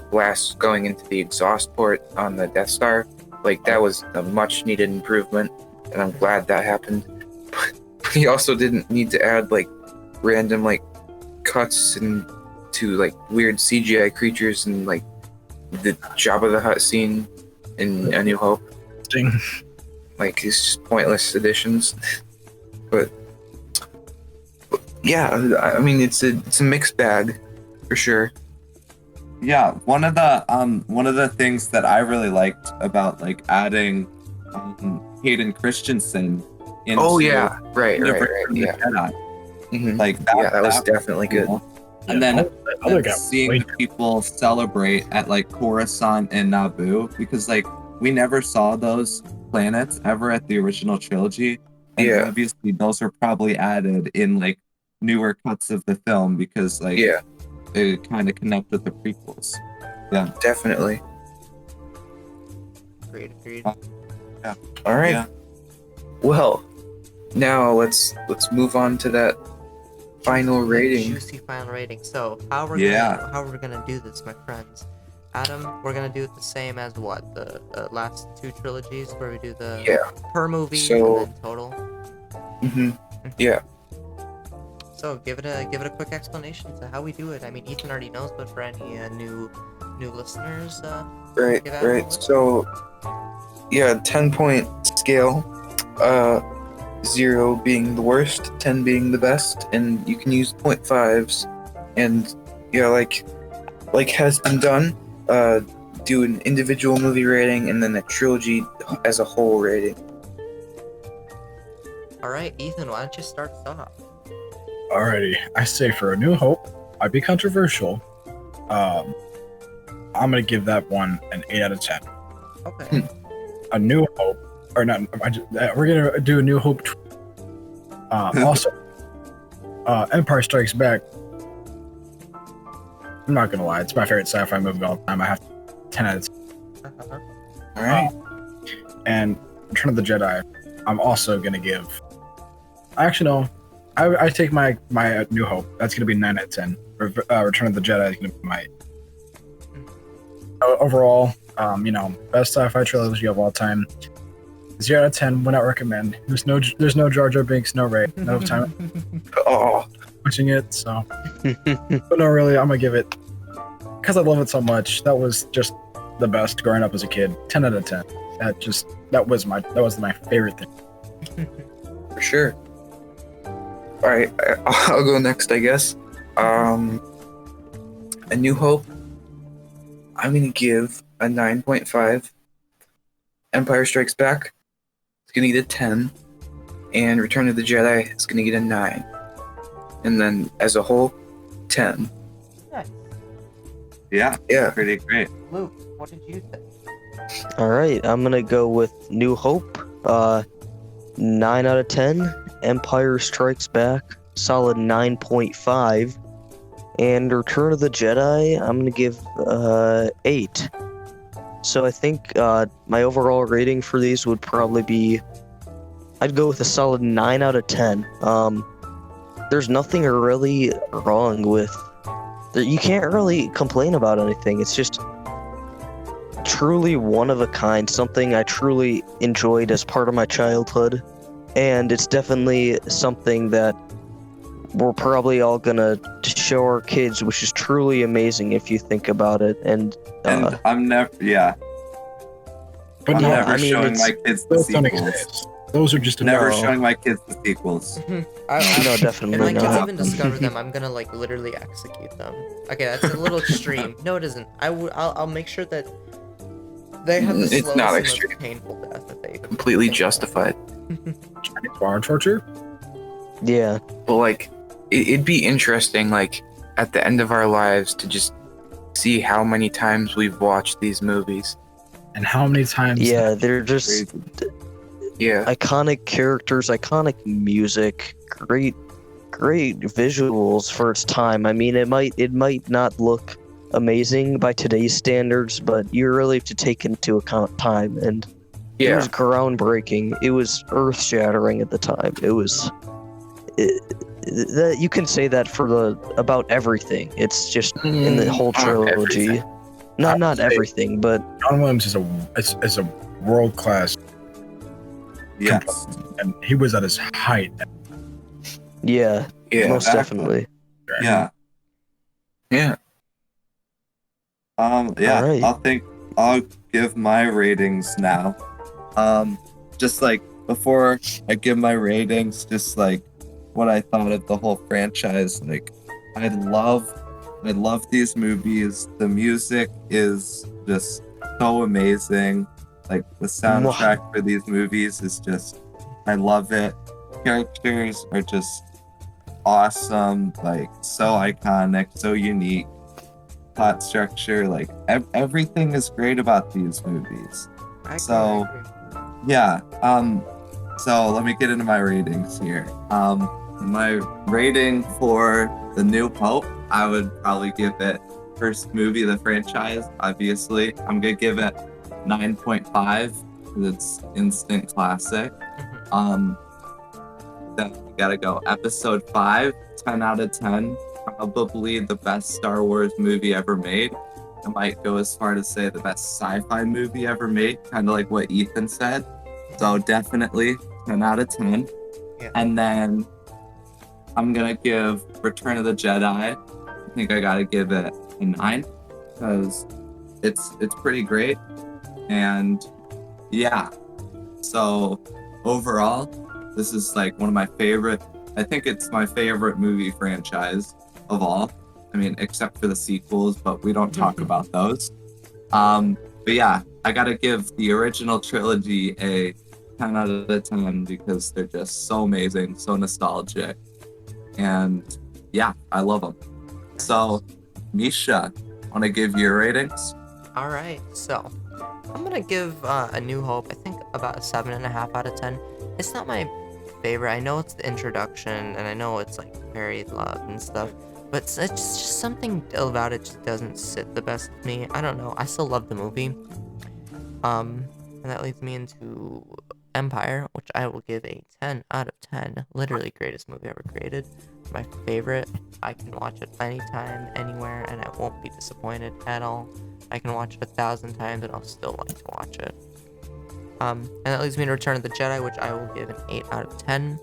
Speaker 3: blast going into the exhaust port on the Death Star, like that was a much needed improvement, and I'm glad that happened. But he also didn't need to add like random like cuts and to like weird CGI creatures and like the Jabba the Hutt scene in A New Hope. Like it's just pointless additions. But yeah, I mean it's a mixed bag for sure.
Speaker 5: yeah, one of the things that I really liked about like adding Hayden Christensen into
Speaker 3: Oh yeah, right,
Speaker 5: Return of the
Speaker 3: yeah.
Speaker 5: Jedi,
Speaker 3: Mhm.
Speaker 5: like
Speaker 3: that was definitely good.
Speaker 5: cool. And then
Speaker 2: other guy.
Speaker 5: seeing people celebrate at like Coruscant and Naboo, because like we never saw those planets ever at the original trilogy, and
Speaker 3: Yeah.
Speaker 5: obviously those are probably added in like newer cuts of the film because like
Speaker 3: Yeah,
Speaker 5: they kind of connect with the prequels. Yeah.
Speaker 3: definitely.
Speaker 1: Agreed.
Speaker 3: All right.
Speaker 5: Yeah.
Speaker 3: Well, now let's move on to that final rating.
Speaker 1: Juicy final rating. So how we're gonna do this, my friends? Adam, we're gonna do it the same as what the last two trilogies, where we do the per movie
Speaker 3: So-
Speaker 1: and then total.
Speaker 3: Mm-hmm. Yeah.
Speaker 1: So give it a quick explanation to how we do it. I mean, Ethan already knows, but for any new listeners,
Speaker 3: Right.
Speaker 1: give Adam a
Speaker 3: Right.
Speaker 1: list.
Speaker 3: So, yeah, 10-point scale. 0 being the worst, 10 being the best, and you can use 0.5s. And yeah, like has been done. Do an individual movie rating and then a trilogy as a whole rating.
Speaker 1: All right, Ethan, why don't you start us off?
Speaker 2: Alrighty, I say for A New Hope, I'd be controversial. I'm gonna give that one an 8 out of 10.
Speaker 1: Okay.
Speaker 2: A New Hope, or not? We're gonna do A New Hope. Also, Empire Strikes Back. I'm not gonna lie, it's my favorite sci-fi movie of all time. I have 10 out of 10.
Speaker 1: Uh-huh.
Speaker 3: All right.
Speaker 2: And Return of the Jedi, I'm also gonna give. Actually, no. I take my New Hope. That's gonna be 9 out of 10. Return of the Jedi is gonna be my 8. Overall, best sci-fi trilogy of all time. 0 out of 10. Would not recommend. There's no Jar Jar Binks, no Rey, no time
Speaker 3: Oh,
Speaker 2: watching it. So, but no, really, I'm gonna give it because I love it so much. That was just the best growing up as a kid. 10 out of 10. That was my favorite thing.
Speaker 3: for sure. All right, I'll go next, I guess. A New Hope, I'm gonna give a 9.5. Empire Strikes Back, it's gonna get a 10, and Return of the Jedi is gonna get a 9. And then as a whole, 10.
Speaker 5: Yeah.
Speaker 3: Yeah.
Speaker 5: Pretty great.
Speaker 1: Luke, what did you think?
Speaker 4: All right, I'm gonna go with New Hope. 9 out of 10. Empire Strikes Back, solid 9.5. And Return of the Jedi, I'm gonna give 8. So I think my overall rating for these would probably be, I'd go with a solid 9 out of 10. There's nothing really wrong with. You can't really complain about anything. It's just truly one of a kind, something I truly enjoyed as part of my childhood, and it's definitely something that we're probably all gonna show our kids, which is truly amazing if you think about it. And
Speaker 5: I'm never,
Speaker 2: But
Speaker 5: I'm
Speaker 2: no,
Speaker 4: yeah,
Speaker 5: never
Speaker 4: I mean,
Speaker 5: showing
Speaker 4: it's-
Speaker 5: my kids the
Speaker 2: those don't
Speaker 5: sequels.
Speaker 2: exist. Those are just
Speaker 5: Never
Speaker 4: No.
Speaker 5: showing my kids the sequels.
Speaker 1: I,
Speaker 4: no,
Speaker 1: If
Speaker 4: definitely
Speaker 1: my kids
Speaker 4: not.
Speaker 1: even discover them, I'm gonna like literally execute them. Okay, that's a little extreme. No, it isn't. I'll make sure that they have the
Speaker 3: It's
Speaker 1: slowest
Speaker 3: not
Speaker 1: and most
Speaker 3: extreme.
Speaker 1: painful death that they even
Speaker 3: Completely
Speaker 1: think of.
Speaker 3: justified.
Speaker 2: bar torture.
Speaker 4: Yeah,
Speaker 3: But like, it'd be interesting, like, at the end of our lives to just see how many times we've watched these movies.
Speaker 2: And how many times?
Speaker 4: yeah, they're just
Speaker 5: Crazy.
Speaker 3: Yeah.
Speaker 4: iconic characters, iconic music, great visuals for its time. I mean, it might not look amazing by today's standards, but you really have to take into account time, and it
Speaker 3: Yeah.
Speaker 4: was groundbreaking. It was earth-shattering at the time. It was. You can say that for about everything. It's just in the whole
Speaker 3: Not
Speaker 4: trilogy.
Speaker 3: everything.
Speaker 4: Not everything, but
Speaker 2: John Williams is a world class,
Speaker 5: Yes.
Speaker 2: and he was at his height.
Speaker 4: yeah,
Speaker 3: Yeah.
Speaker 4: most
Speaker 5: exactly.
Speaker 4: definitely.
Speaker 5: Yeah.
Speaker 3: Yeah.
Speaker 5: Yeah,
Speaker 4: Alright.
Speaker 5: I'll give my ratings now. Just like before I give my ratings, just like what I thought of the whole franchise. Like I love these movies. The music is just so amazing. Like the soundtrack for these movies is just, I love it. Characters are just awesome, like so iconic, so unique. Plot structure, like everything is great about these movies.
Speaker 1: I agree,
Speaker 5: So-
Speaker 1: I agree.
Speaker 5: Yeah. So let me get into my ratings here. My rating for The New Hope, I would probably give it first movie of the franchise, obviously. I'm gonna give it 9.5 because it's instant classic. Then we gotta go episode 5, 10 out of 10. Probably the best Star Wars movie ever made. I might go as far to say the best sci-fi movie ever made, kind of like what Ethan said. So definitely 10 out of 10.
Speaker 1: Yeah.
Speaker 5: And then I'm gonna give Return of the Jedi. I think I gotta give it a 9 because it's pretty great. And yeah, so overall, this is like one of my favorite. I think it's my favorite movie franchise of all. I mean, except for the sequels, but we don't talk about those. But yeah, I gotta give the original trilogy a 10 out of 10 because they're just so amazing, so nostalgic, and yeah, I love them. So, Misha, want to give your ratings?
Speaker 1: All right, so I'm gonna give A New Hope, I think, about a 7.5 out of 10. It's not my favorite. I know it's the introduction, and I know it's like very loved and stuff, but it's just something about it just doesn't sit the best with me. I don't know. I still love the movie. And that leads me into Empire, which I will give a 10 out of 10. Literally greatest movie ever created. My favorite. I can watch it anytime, anywhere, and I won't be disappointed at all. I can watch it 1,000 times and I'll still like to watch it. And that leads me to Return of the Jedi, which I will give an 8 out of 10.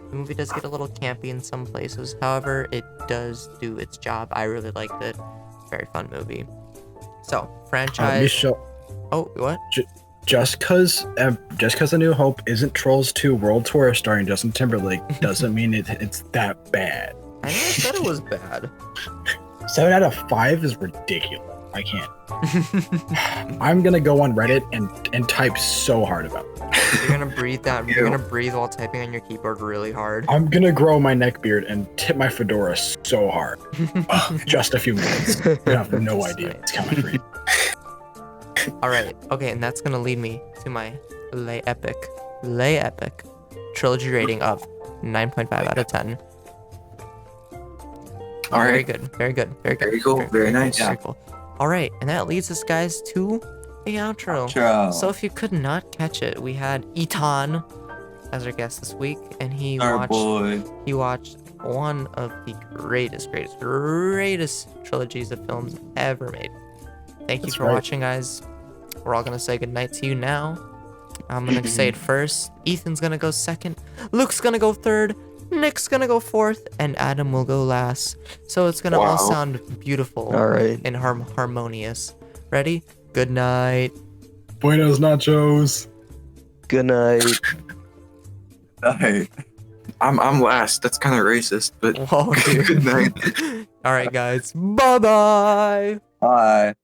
Speaker 1: The movie does get a little campy in some places. However, it does do its job. I really liked it. Very fun movie. So, franchise.
Speaker 2: Misha,
Speaker 1: Oh, what?
Speaker 2: just cause A New Hope isn't Trolls 2 World Tour starring Justin Timberlake doesn't mean it's that bad.
Speaker 1: I never said it was bad.
Speaker 2: 7 out of 5 is ridiculous. I can't. I'm gonna go on Reddit and type so hard about it.
Speaker 1: You're gonna breathe that. You're gonna breathe while typing on your keyboard really hard.
Speaker 2: I'm gonna grow my neck beard and tip my fedora so hard. Just a few minutes. You have no idea. It's coming for you.
Speaker 1: All right. Okay, and that's gonna lead me to my lay epic trilogy rating of 9.5 out of 10.
Speaker 3: All
Speaker 1: Very
Speaker 3: right.
Speaker 1: good. Very good. Very good.
Speaker 3: Very cool. Very nice.
Speaker 1: Very cool. All right, and that leads us, guys, to the outro.
Speaker 5: Outro.
Speaker 1: So if you could not catch it, we had Eton as our guest this week, and he
Speaker 5: Our
Speaker 1: watched
Speaker 5: boy.
Speaker 1: one of the greatest trilogies of films ever made. Thank you
Speaker 2: That's
Speaker 1: for
Speaker 2: right.
Speaker 1: watching, guys. We're all gonna say goodnight to you now. I'm gonna say it first. Ethan's gonna go second. Luke's gonna go third. Nick's gonna go fourth, and Adam will go last. So it's gonna all
Speaker 3: Wow.
Speaker 1: sound beautiful
Speaker 4: All right.
Speaker 1: and harmonious. Ready? Good night.
Speaker 2: Buenos nachos.
Speaker 4: Good night.
Speaker 5: Hey.
Speaker 3: I'm last. That's kind of racist, but
Speaker 1: Whoa, dude.
Speaker 3: good night.
Speaker 1: All right, guys. Bye bye.
Speaker 5: Bye.